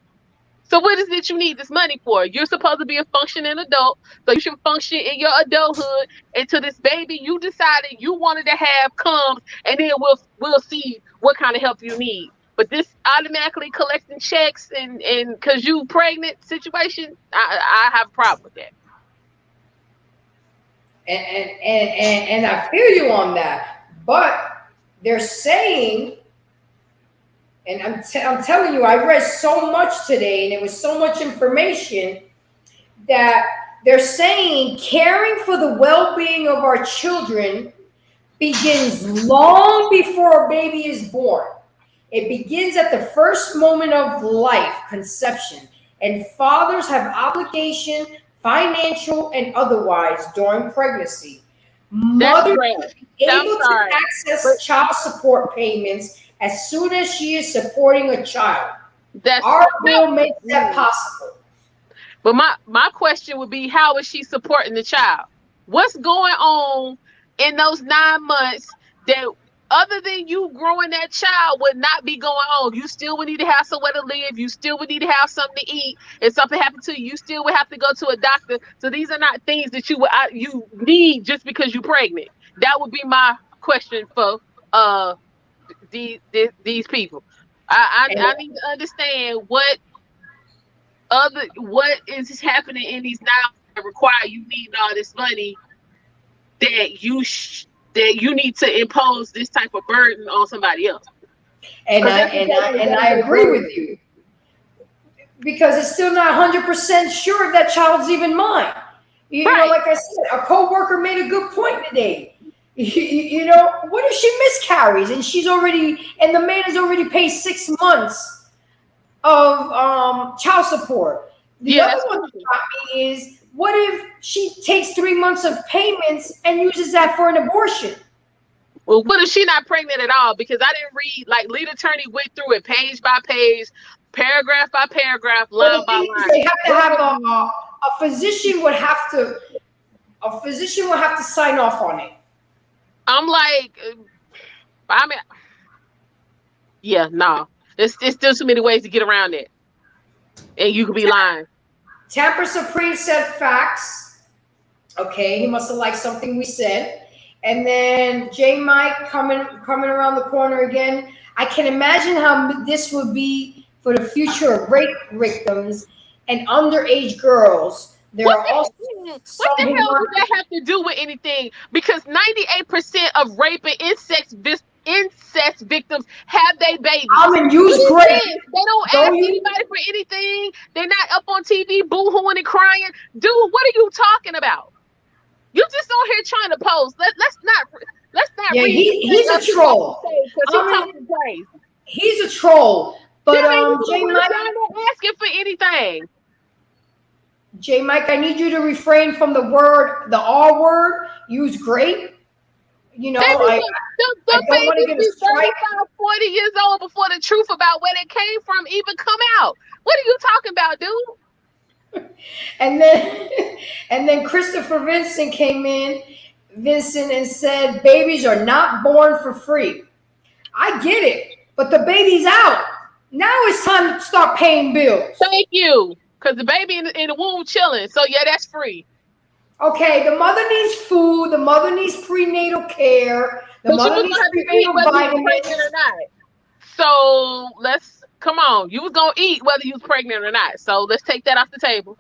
So what is it you need this money for? You're supposed to be a functioning adult, so you should function in your adulthood. And to this baby, you decided you wanted to have comes, and then we'll see what kind of help you need. But this automatically collecting checks and because you pregnant situation, I have a problem with that. And I feel you on that, but they're saying, and I'm telling you, I read so much today, and it was so much information that they're saying caring for the well-being of our children begins long before a baby is born. It begins at the first moment of life, conception, and fathers have obligation, financial and otherwise, during pregnancy. Mothers are able to access child support payments as soon as she is supporting a child. Our bill makes that possible. But my question would be, how is she supporting the child? What's going on in those 9 months that other than you growing that child would not be going on? You still would need to have somewhere to live. You still would need to have something to eat. If something happened to you, you still would have to go to a doctor. So these are not things that you need just because you're pregnant. That would be my question for these people. I need to understand what is happening in these now that require you need all this money that you need to impose this type of burden on somebody else. And I agree with you, because it's still not 100% sure if that child's even mine. You know, like I said, a coworker made a good point today. You know, what if she miscarries and the man has already paid 6 months of child support? The other one that got me is, what if she takes 3 months of payments and uses that for an abortion? Well, what if she not pregnant at all? Because I didn't read, like, lead attorney went through it page by page, paragraph by paragraph, line by line. They have to have a physician would have to sign off on it. I'm like, I mean, yeah, no. There's still too many ways to get around it. And you could be lying. Tampa Supreme said facts. Okay, he must have liked something we said. And then J Mike coming around the corner again. I can imagine how this would be for the future of rape victims and underage girls. There are also what the hell does that have to do with anything? Because 98% of rape and incest victims have their babies. Use great. They don't ask anybody for anything. They're not up on TV boo-hooing and crying. Dude, what are you talking about? You just on here trying to pose. Let's not. Yeah, he's a troll. He's a troll. But J Mike, not asking for anything. J Mike, I need you to refrain from the R word. Use great. You know, I don't want to get a strike. 40 years old before the truth about where they came from even come out. What are you talking about, dude? And then Christopher Vincent came in, and said babies are not born for free. I get it, but the baby's out. Now it's time to start paying bills. Thank you, because the baby in the womb chilling. So yeah, that's free. Okay, the mother needs food. The mother needs prenatal care. The mother needs prenatal vitamins. Or not. So come on. You was gonna eat whether you was pregnant or not. So let's take that off the table.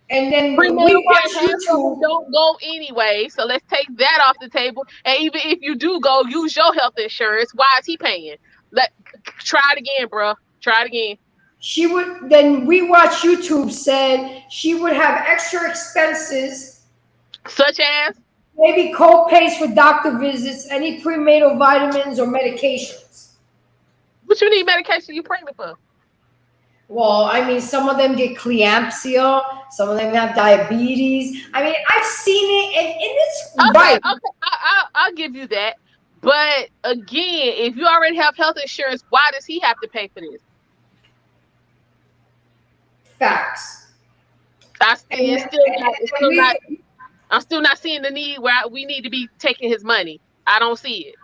And then prenatal care don't go anyway. So let's take that off the table. And even if you do go, use your health insurance. Why is he paying? Try it again, bro. Try it again. She would then We Watch YouTube said she would have extra expenses, such as maybe co-pays for doctor visits, any prenatal vitamins or medications. What you need medication you pregnant for? Well, I mean, some of them get preeclampsia, some of them have diabetes. I mean, I've seen it, and it's right. Okay, I'll give you that. But again, if you already have health insurance, why does he have to pay for this? Facts. I'm still not seeing the need where we need to be taking his money. I don't see it.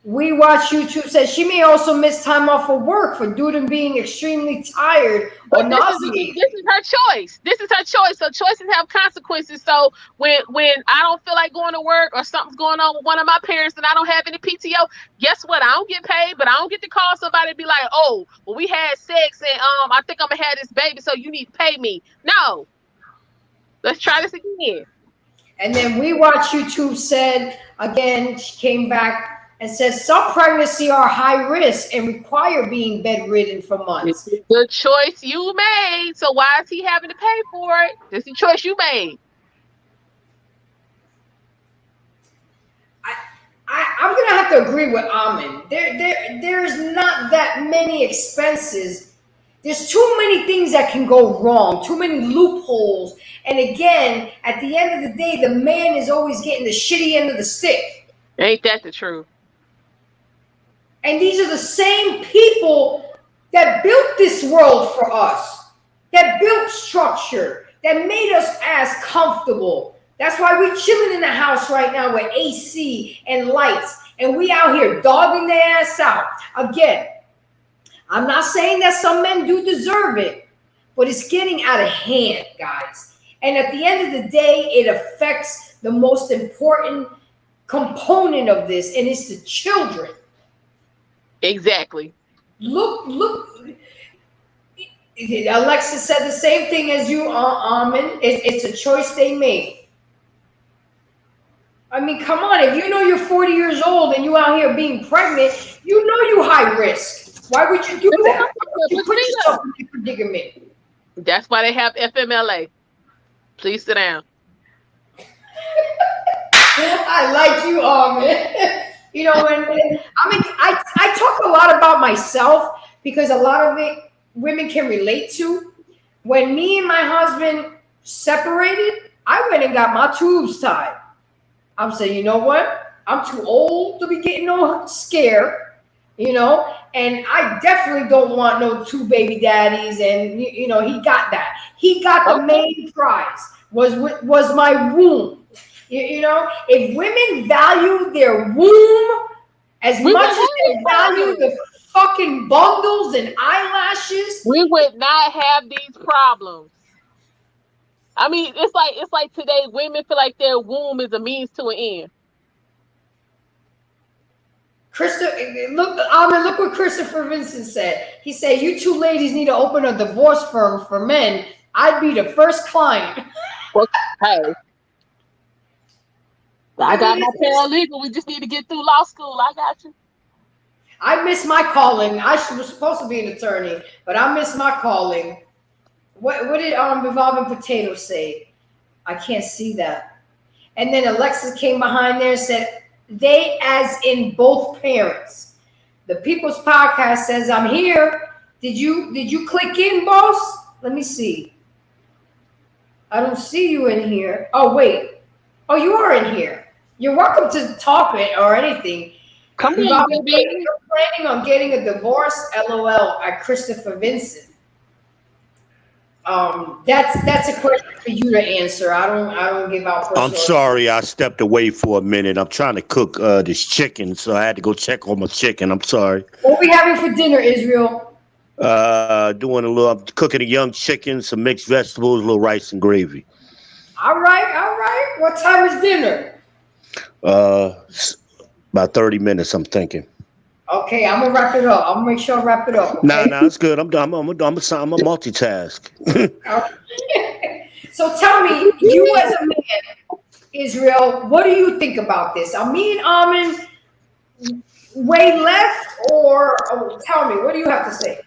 We watch YouTube says she may also miss time off of work for due to being extremely tired or nauseated. This is her choice. This is her choice. So choices have consequences. So when I don't feel like going to work or something's going on with one of my parents and I don't have any PTO, guess what? I don't get paid, but I don't get to call somebody and be like, oh, well, we had sex and I think I'm gonna have this baby, so you need to pay me. No. Let's try this again. And then we watch YouTube said again, she came back and says some pregnancy are high risk and require being bedridden for months. It's the choice you made. So why is he having to pay for it? It's the choice you made. I'm gonna have to agree with Amin. There's not that many expenses. There's too many things that can go wrong, too many loopholes. And again, at the end of the day, the man is always getting the shitty end of the stick. Ain't that the truth? And these are the same people that built this world for us, that built structure, that made us as comfortable. That's why we chilling in the house right now with AC and lights, and we out here dogging their ass out. Again, I'm not saying that some men do deserve it, but it's getting out of hand, guys. And at the end of the day, it affects the most important component of this, and it's the children. Exactly. Look. Alexa said the same thing as you, Amin. It's a choice they made. I mean, come on. If you know you're 40 years old and you out here being pregnant, you know you high risk. Why would you do that? Why would you put yourself in a predicament? That's why they have FMLA. Please sit down. I like you, Amin. You know, I talk a lot about myself because a lot of it women can relate to. When me and my husband separated, I went and got my tubes tied. I'm saying, you know what? I'm too old to be getting no scared, you know, and I definitely don't want no 2 baby daddies. And you know, he got that. He got the main prize was my womb. You know, if women value their womb as much as they value the fucking bundles and eyelashes, we would not have these problems. I mean, it's like today women feel like their womb is a means to an end. Look what Christopher Vincent said. He said, you 2 ladies need to open a divorce firm for men. I'd be the first client. Well, hey. I got my paralegal. We just need to get through law school. I got you. I miss my calling. I was supposed to be an attorney, but I miss my calling. What did Revolving Potato say? I can't see that. And then Alexis came behind there and said, they as in both parents. The People's Podcast says, I'm here. Did you click in, boss? Let me see. I don't see you in here. Oh, wait. Oh, you are in here. You're welcome to talk it or anything. Come on, baby. You're planning on getting a divorce? LOL at Christopher Vincent. That's a question for you to answer. I don't give out personal. I'm sorry, I stepped away for a minute. I'm trying to cook this chicken, so I had to go check on my chicken. I'm sorry. What are we having for dinner, Israel? I'm cooking a young chicken, some mixed vegetables, a little rice and gravy. All right. What time is dinner? About 30 minutes, I'm thinking. Okay, I'm gonna wrap it up. I'm gonna make sure I wrap it up. Okay? Nah, it's good. I'm done. I'm a multitask. So tell me, you as a man, Israel, what do you think about this? Are me and Amin way left, or tell me, what do you have to say?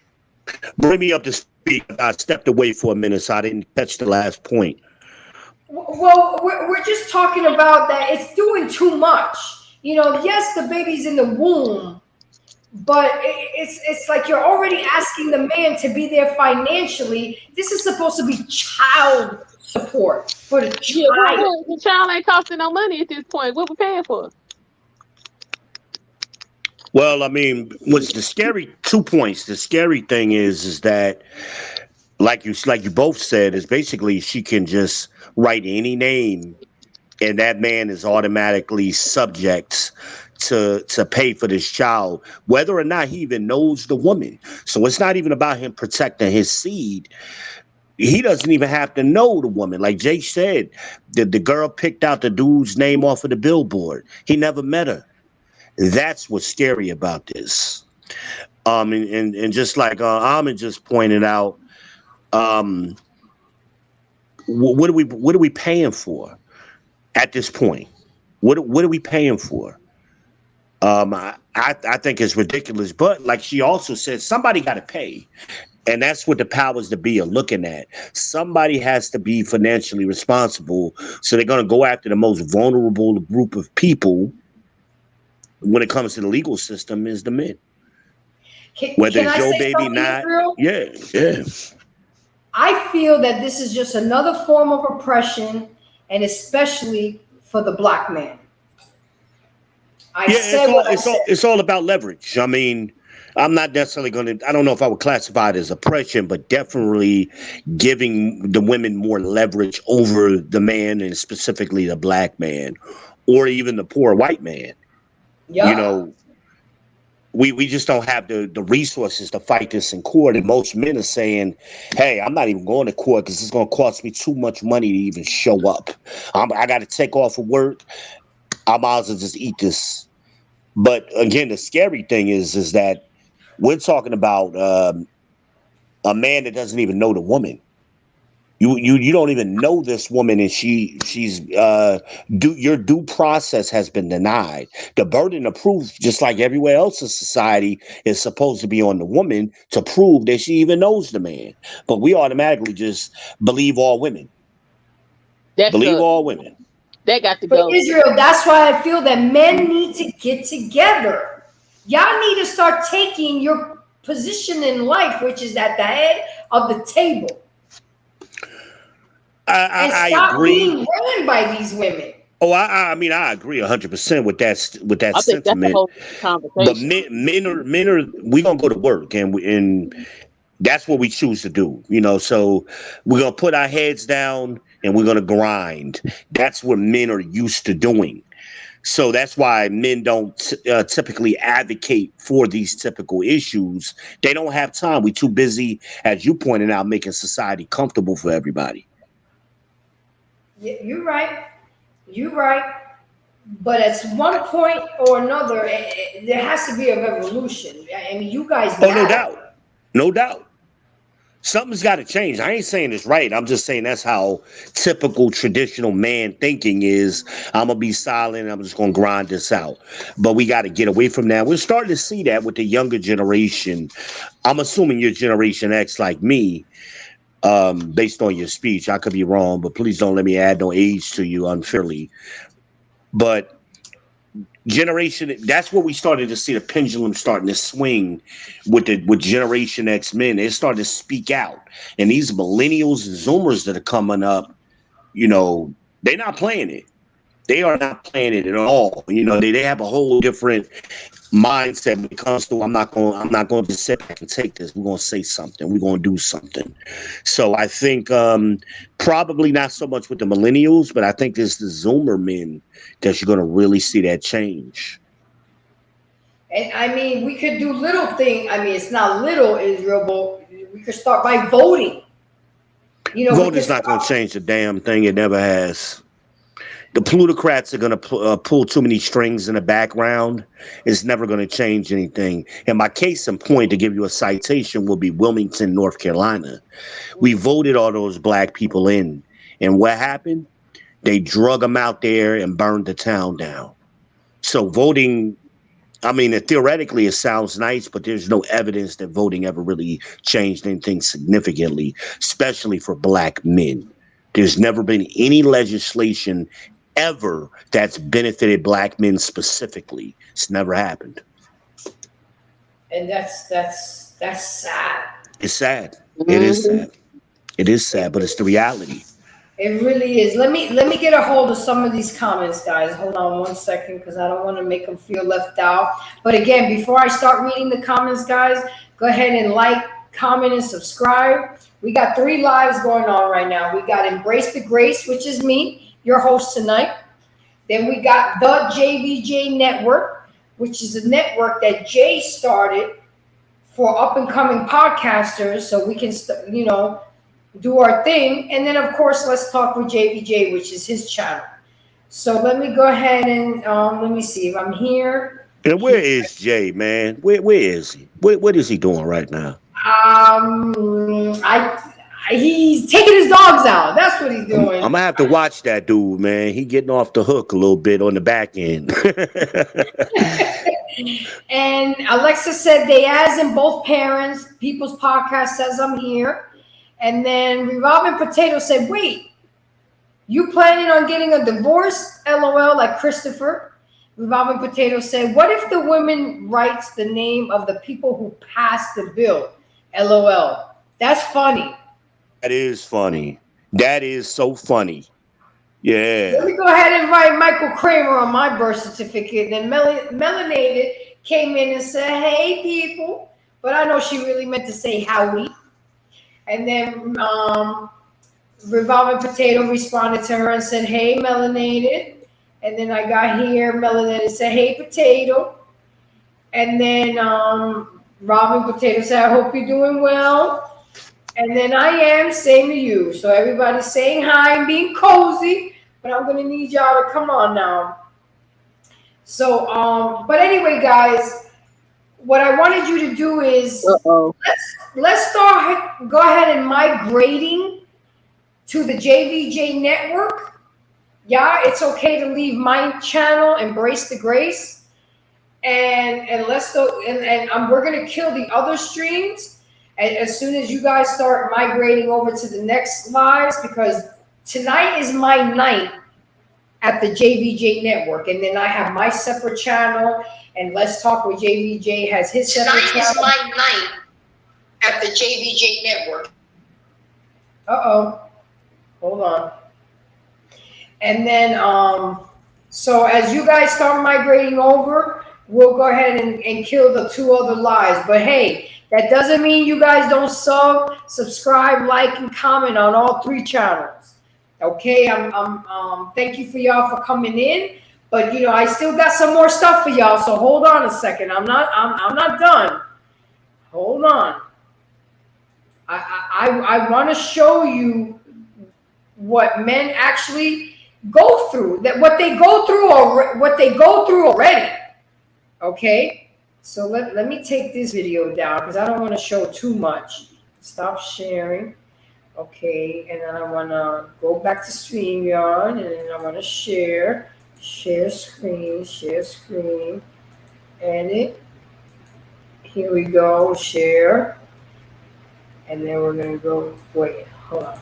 Bring me up to speed. I stepped away for a minute, so I didn't catch the last point. Well, we're just talking about that it's doing too much. You know, yes, the baby's in the womb, but it's like you're already asking the man to be there financially. This is supposed to be child support for the child. The child ain't costing no money at this point. What we paying for? Well, I mean, what's the scary 2 points? The scary thing is that like you both said, is basically she can just write any name, and that man is automatically subject to pay for this child, whether or not he even knows the woman. So it's not even about him protecting his seed. He doesn't even have to know the woman. Like Jake said, the girl picked out the dude's name off of the billboard. He never met her. That's what's scary about this. And just like Ahmed just pointed out, what are we paying for at this point? What are we paying for? I think it's ridiculous. But like she also said, somebody got to pay. And that's what the powers to be are looking at. Somebody has to be financially responsible. So they're going to go after the most vulnerable group of people when it comes to the legal system is the men. Whether Can it's I your say baby, something, not. Israel? Yeah. I feel that this is just another form of oppression, and especially for the black man. I said what I said. It's all about leverage. I mean, I'm not necessarily going to, I don't know if I would classify it as oppression, but definitely giving the women more leverage over the man, and specifically the black man, or even the poor white man. Yep. You know, we just don't have the resources to fight this in court. And most men are saying, hey, I'm not even going to court because it's going to cost me too much money to even show up. I got to take off of work. I might as well just eat this. But again, the scary thing is that we're talking about a man that doesn't even know the woman. You don't even know this woman, and she's your due process has been denied. The burden of proof, just like everywhere else in society, is supposed to be on the woman to prove that she even knows the man. But we automatically just believe all women. Believe all women. That got to But go. Israel, that's why I feel that men need to get together. Y'all need to start taking your position in life, which is at the head of the table. And stop being ruined by these women. Oh, I mean, I agree 100% with that I think that's sentiment. a whole conversation. But men are we gonna go to work, and that's what we choose to do. You know, so we're gonna put our heads down and we're gonna grind. That's what men are used to doing. So that's why men don't typically advocate for these typical issues. They don't have time. We're too busy, as you pointed out, making society comfortable for everybody. Yeah, you're right. You're right. But at one point or another, there has to be a revolution. I mean, you guys. Oh, no doubt. Something's got to change. I ain't saying it's right. I'm just saying that's how typical traditional man thinking is. I'm gonna be silent. I'm just gonna grind this out. But we got to get away from that. We're starting to see that with the younger generation. I'm assuming you're Generation X like me. Based on your speech, I could be wrong, but please don't let me add no age to you unfairly. But that's where we started to see the pendulum starting to swing with Generation X men. They started to speak out, and these millennials and Zoomers that are coming up, you know, they're not playing it. They are not playing it at all. You know, they have a whole different mindset when it comes to I'm not going to just sit back and take this. We're going to say something. We're going to do something. So I think probably not so much with the millennials, but I think it's the Zoomer men that you're going to really see that change. And I mean, we could do little thing. I mean, it's not little, Israel, but we could start by voting. You know, voting's not going to change the damn thing. It never has. The plutocrats are going to pull too many strings in the background. It's never going to change anything. And my case in point, to give you a citation, will be Wilmington, North Carolina. We voted all those black people in. And what happened? They drug them out there and burned the town down. So voting, I mean, theoretically, it sounds nice, but there's no evidence that voting ever really changed anything significantly, especially for black men. There's never been any legislation ever that's benefited black men specifically. It's never happened. And that's sad. It's sad. It is sad. It is sad, but it's the reality. It really is. Let me get a hold of some of these comments, guys. Hold on 1 second, because I don't want to make them feel left out. But again, before I start reading the comments, guys, go ahead and like, comment, and subscribe. We got 3 lives going on right now. We got Embrace the Grace, which is me, your host tonight. Then we got the JVJ Network, which is a network that Jay started for up and coming podcasters, so we can, do our thing. And then, of course, Let's Talk with JVJ, which is his channel. So let me go ahead and let me see if I'm here. And where is Jay, man? Where is he? What is he doing right now? He's taking his dogs out. That's what he's doing. I'm gonna have to watch that dude, man. He getting off the hook a little bit on the back end. And Alexa said they as in both parents. People's Podcast says I'm here. And then Revolving Potato said, wait, you planning on getting a divorce? LOL, like Christopher. Revolving Potato said, what if the woman writes the name of the people who passed the bill? LOL. That's funny. That is funny. That is so funny. Yeah. Let me go ahead and write Michael Kramer on my birth certificate. Then Melanated came in and said, hey, people. But I know she really meant to say howdy. And then Revolving Potato responded to her and said, hey, Melanated. And then I got here, Melanated said, hey, Potato. And then Robin Potato said, I hope you're doing well. And then I am, same to you. So everybody's saying hi and being cozy, but I'm going to need y'all to come on now. So, but anyway, guys, what I wanted you to do is let's start, go ahead and migrating to the JVJ network. Yeah, it's okay to leave my channel, Embrace the Grace. And let's go, and we're going to kill the other streams as soon as you guys start migrating over to the next lives, because tonight is my night at the JVJ network. And then I have my separate channel, and Let's Talk with JVJ has his separate channel. Tonight is my night at the JVJ network. Hold on. And then, so as you guys start migrating over, we'll go ahead and kill the 2 other lives. But hey, that doesn't mean you guys don't subscribe, like, and comment on all 3 channels. Okay, thank you for y'all for coming in. But I still got some more stuff for y'all. So hold on a second. I'm not done. Hold on. I want to show you what men actually go through, that what they go through already. Okay. So let me take this video down because I don't want to show too much. Stop sharing. Okay, and then I want to go back to StreamYard, and then I want to share screen, edit. Here we go, share. And then we're going to go, wait, hold on.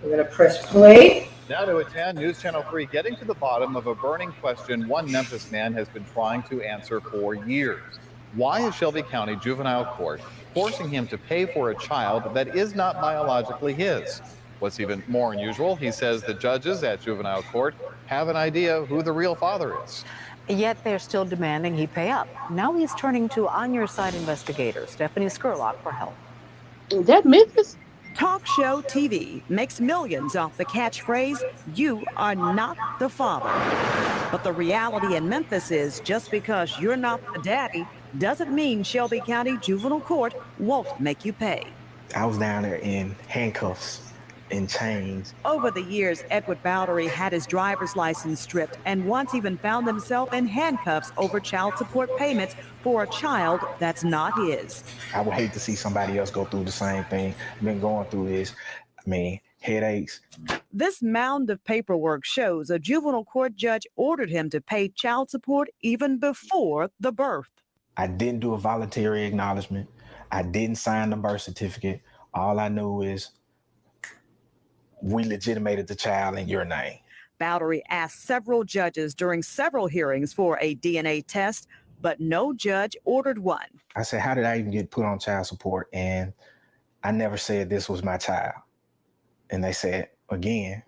We're going to press play. Now to at 10, News Channel 3 getting to the bottom of a burning question one Memphis man has been trying to answer for years. Why is Shelby County Juvenile Court forcing him to pay for a child that is not biologically his? What's even more unusual, he says the judges at Juvenile Court have an idea of who the real father is. Yet they're still demanding he pay up. Now he's turning to On Your Side investigator Stephanie Skurlock for help. Is that Memphis? Talk show TV makes millions off the catchphrase, you are not the father. But the reality in Memphis is just because you're not the daddy doesn't mean Shelby County Juvenile Court won't make you pay. I was down there in handcuffs and chains. Over the years, Edward Bowdery had his driver's license stripped and once even found himself in handcuffs over child support payments for a child that's not his. I would hate to see somebody else go through the same thing. I've been going through this. Headaches. This mound of paperwork shows a juvenile court judge ordered him to pay child support even before the birth. I didn't do a voluntary acknowledgement. I didn't sign the birth certificate. All I knew is we legitimated the child in your name. Bowdery asked several judges during several hearings for a DNA test, but no judge ordered one. I said, how did I even get put on child support? And I never said this was my child. And they said, again,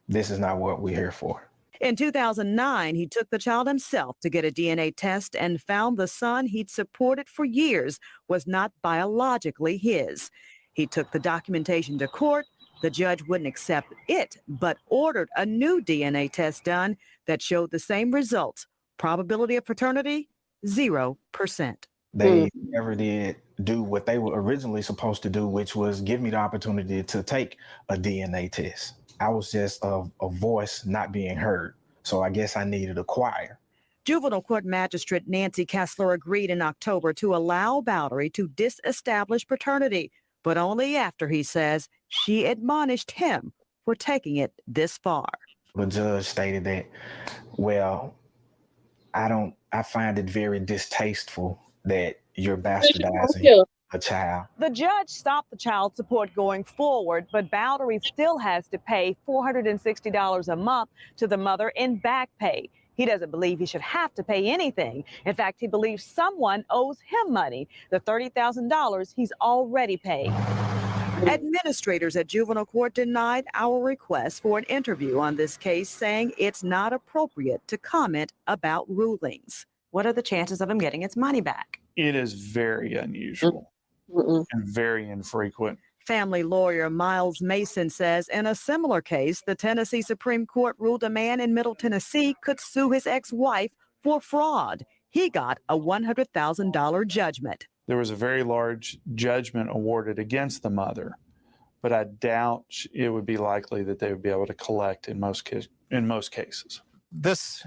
this is not what we're here for. In 2009, he took the child himself to get a DNA test and found the son he'd supported for years was not biologically his. He took the documentation to court. The judge wouldn't accept it, but ordered a new DNA test done that showed the same results. Probability of paternity, 0%. They never did do what they were originally supposed to do, which was give me the opportunity to take a DNA test. I was just a voice not being heard. So I guess I needed a choir. Juvenile court magistrate Nancy Kessler agreed in October to allow Bowery to disestablish paternity, but only after, he says, she admonished him for taking it this far. The judge stated that, well, I find it very distasteful that you're bastardizing a child. The judge stopped the child support going forward, but Bowery still has to pay $460 a month to the mother in back pay. He doesn't believe he should have to pay anything. In fact, he believes someone owes him money, the $30,000 he's already paid. Administrators at juvenile court denied our request for an interview on this case, saying it's not appropriate to comment about rulings. What are the chances of him getting its money back? It is very unusual and very infrequent. Family lawyer Miles Mason says in a similar case, the Tennessee Supreme Court ruled a man in Middle Tennessee could sue his ex-wife for fraud. He got a $100,000 judgment. There was a very large judgment awarded against the mother, but I doubt it would be likely that they would be able to collect in most cases. This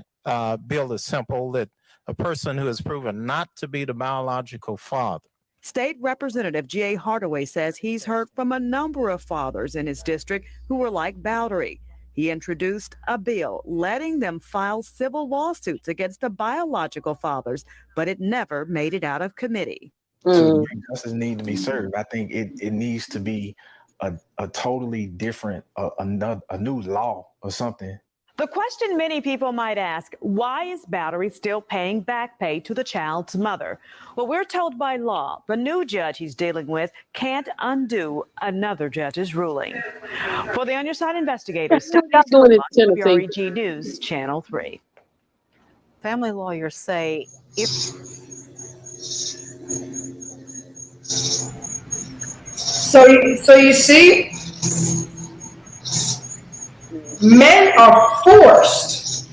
bill is simple, that a person who is proven not to be the biological father. State Representative G.A. Hardaway says he's heard from a number of fathers in his district who were like Bowery. He introduced a bill letting them file civil lawsuits against the biological fathers, but it never made it out of committee. So justice needs to be served. I think it needs to be a totally different, a new law or something. The question many people might ask, why is Bowery still paying back pay to the child's mother? Well, we're told by law, the new judge he's dealing with can't undo another judge's ruling. For the On Your Side investigators, WREG News, Channel 3. Family lawyers say if... So you see, men are forced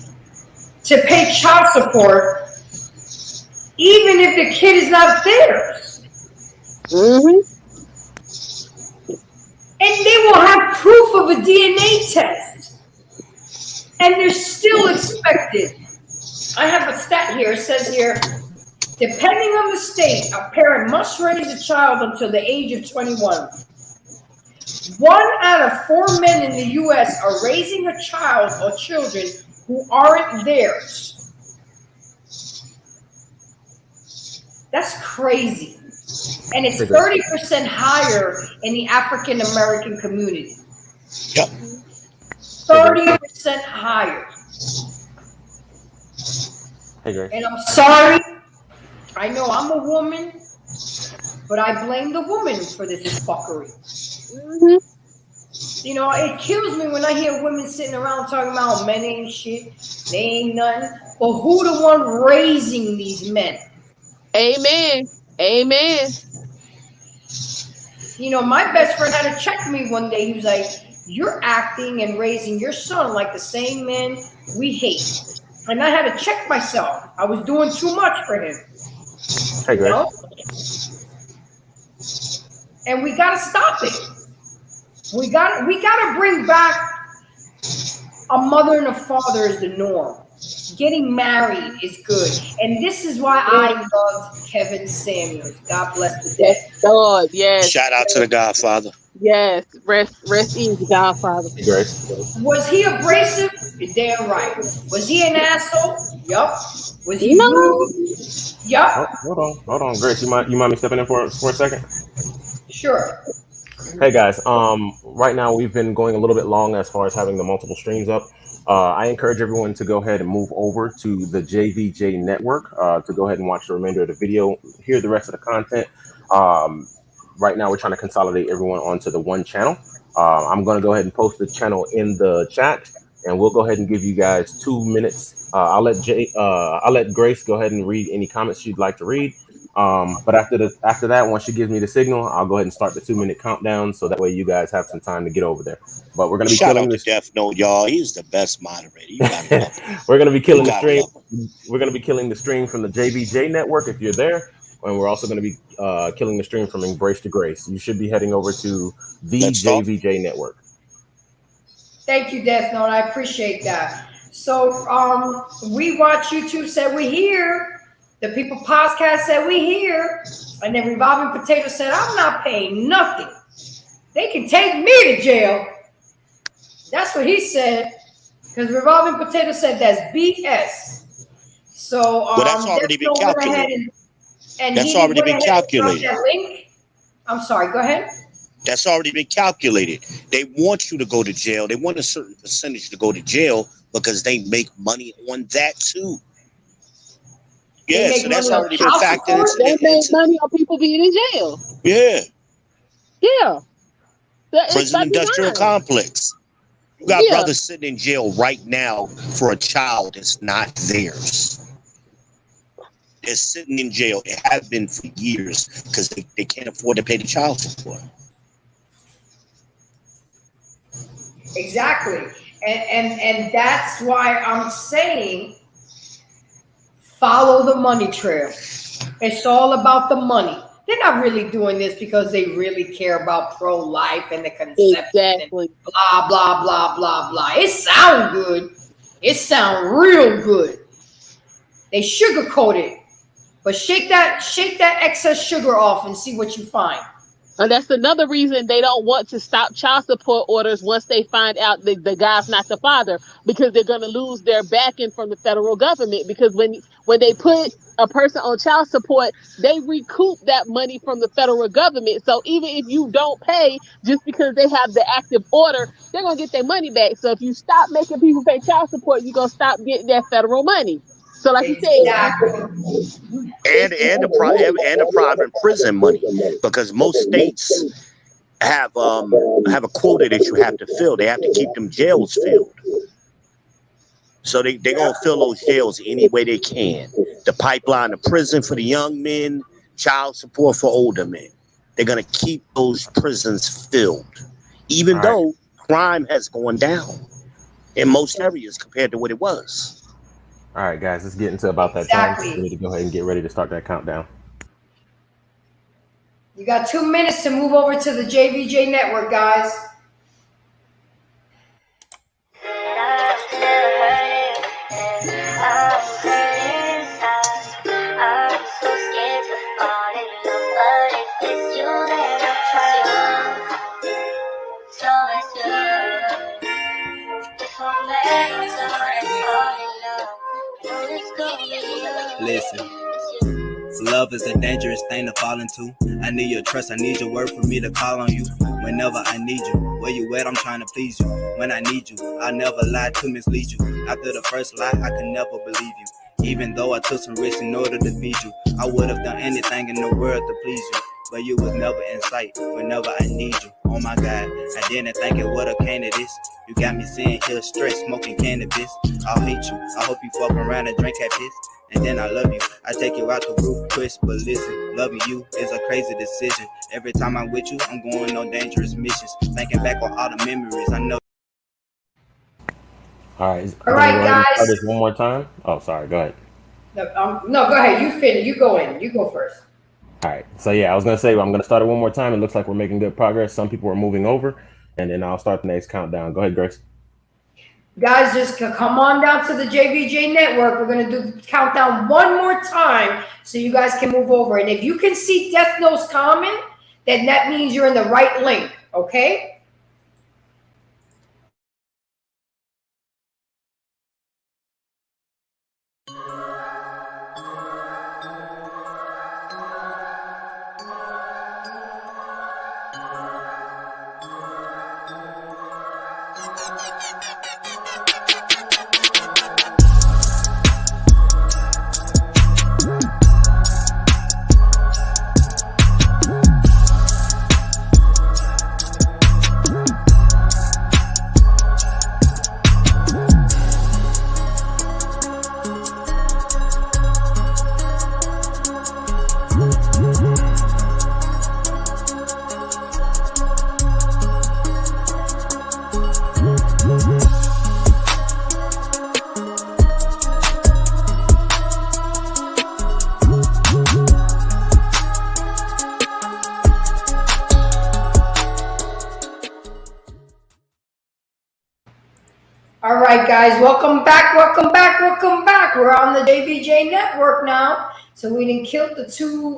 to pay child support even if the kid is not theirs. And they will have proof of a DNA test. And they're still expected. I have a stat here. It says here, depending on the state, a parent must raise a child until the age of 21. 1 out of 4 men in the U.S. are raising a child or children who aren't theirs. That's crazy. And it's 30% higher in the African American community. Yep. 30% higher. Hey, Grace. And I'm sorry. I know I'm a woman, but I blame the woman for this fuckery. You know, it kills me when I hear women sitting around talking about men ain't shit, they ain't nothing. But who the one raising these men? Amen. Amen. You know, my best friend had to check me one day. He was like, you're acting and raising your son like the same men we hate. And I had to check myself. I was doing too much for him. Hey, Grace. You know? And we gotta stop it. We gotta bring back a mother and a father as the norm. Getting married is good. And this is why I loved Kevin Samuels. God bless the dead. God, yes. Shout out to the Godfather. Yes. Rest easy, Godfather. Hey, Grace. Was he abrasive? You're damn right. Was he an asshole? Yup. Was he rude? Yup. Oh, hold on, Grace. You mind me stepping in for a second? Sure. Hey guys, right now we've been going a little bit long as far as having the multiple streams up. I encourage everyone to go ahead and move over to the JVJ network to go ahead and watch the remainder of the video, hear the rest of the content. Right now we're trying to consolidate everyone onto the one channel. I'm going to go ahead and post the channel in the chat, and we'll go ahead and give you guys 2 minutes. I'll let Grace go ahead and read any comments she'd like to read. But after that, once she gives me the signal, I'll go ahead and start the 2-minute countdown, so that way you guys have some time to get over there. But we're gonna be Shout killing out to this. Death Note, y'all. He's the best moderator. You gotta love him. We're gonna be killing You the gotta stream. love him. We're gonna be killing the stream from the JVJ network if you're there, and we're also gonna be killing the stream from Embrace to Grace. You should be heading over to the Let's talk. JVJ network. Thank you, Death Note. I appreciate that. So we watch YouTube said we here. The People Podcast said we here. And then Revolving Potato said, I'm not paying nothing. They can take me to jail. That's what he said. Because Revolving Potato said that's BS. So Well, that's already been Death Note went ahead calculated. and That's he already went been ahead and dropped calculated. that link. I'm sorry, go ahead. That's already been calculated. They want you to go to jail. They want a certain percentage to go to jail because they make money on that too. Yeah, so that's already been factored They make into. money on people being in jail. Yeah, Yeah. It's prison by industrial design. complex. You got Yeah. brothers sitting in jail right now for a child that's not theirs. They're sitting in jail. They have been for years because they can't afford to pay the child support. Exactly. And that's why I'm saying follow the money trail. It's all about the money. They're not really doing this because they really care about pro-life and the conception and blah, blah, blah, blah, blah. It sounds good. It sounds real good. They sugarcoat it. But shake that excess sugar off and see what you find. And that's another reason they don't want to stop child support orders once they find out that the guy's not the father, because they're going to lose their backing from the federal government. Because when they put a person on child support, they recoup that money from the federal government. So even if you don't pay, just because they have the active order, they're going to get their money back. So if you stop making people pay child support, you're going to stop getting that federal money. So like you said, And the private prison money, because most states have a quota that you have to fill. They have to keep them jails filled. So they're gonna fill those jails any way they can. The pipeline of prison for the young men, child support for older men. They're gonna keep those prisons filled, even though crime has gone down in most areas compared to what it was. All right, guys, it's getting to about that time. We need to go ahead and get ready to start that countdown. You got 2 minutes to move over to the JVJ network, guys. Listen, love is a dangerous thing to fall into. I need your trust, I need your word for me to call on you. Whenever I need you, where you at, I'm trying to please you. When I need you, I'll never lie to mislead you. After the first lie, I can never believe you. Even though I took some risks in order to feed you, I would have done anything in the world to please you. But you was never in sight whenever I need you. Oh my God, I didn't think it would've came to this. You got me sitting here stressed, smoking cannabis. I'll hate you, I hope you fuck around and drink that piss. And then I love you, I take you out the roof, Chris. But listen, loving you is a crazy decision. Every time I'm with you, I'm going on dangerous missions. Thinking back on all the memories, I know. All right, All right, guys. Start this one more time. Oh, sorry. Go ahead. No, go ahead. You finish. You go in. You go first. All right. So yeah, I was gonna say I'm gonna start it one more time. It looks like we're making good progress. Some people are moving over, and then I'll start the next countdown. Go ahead, Grace. Guys, just come on down to the JVJ network. We're going to do the countdown one more time so you guys can move over. And if you can see Death Note's comment, then that means you're in the right link, okay? All right, guys, welcome back, welcome back, welcome back. We're on the JVJ network now. So we didn't kill the two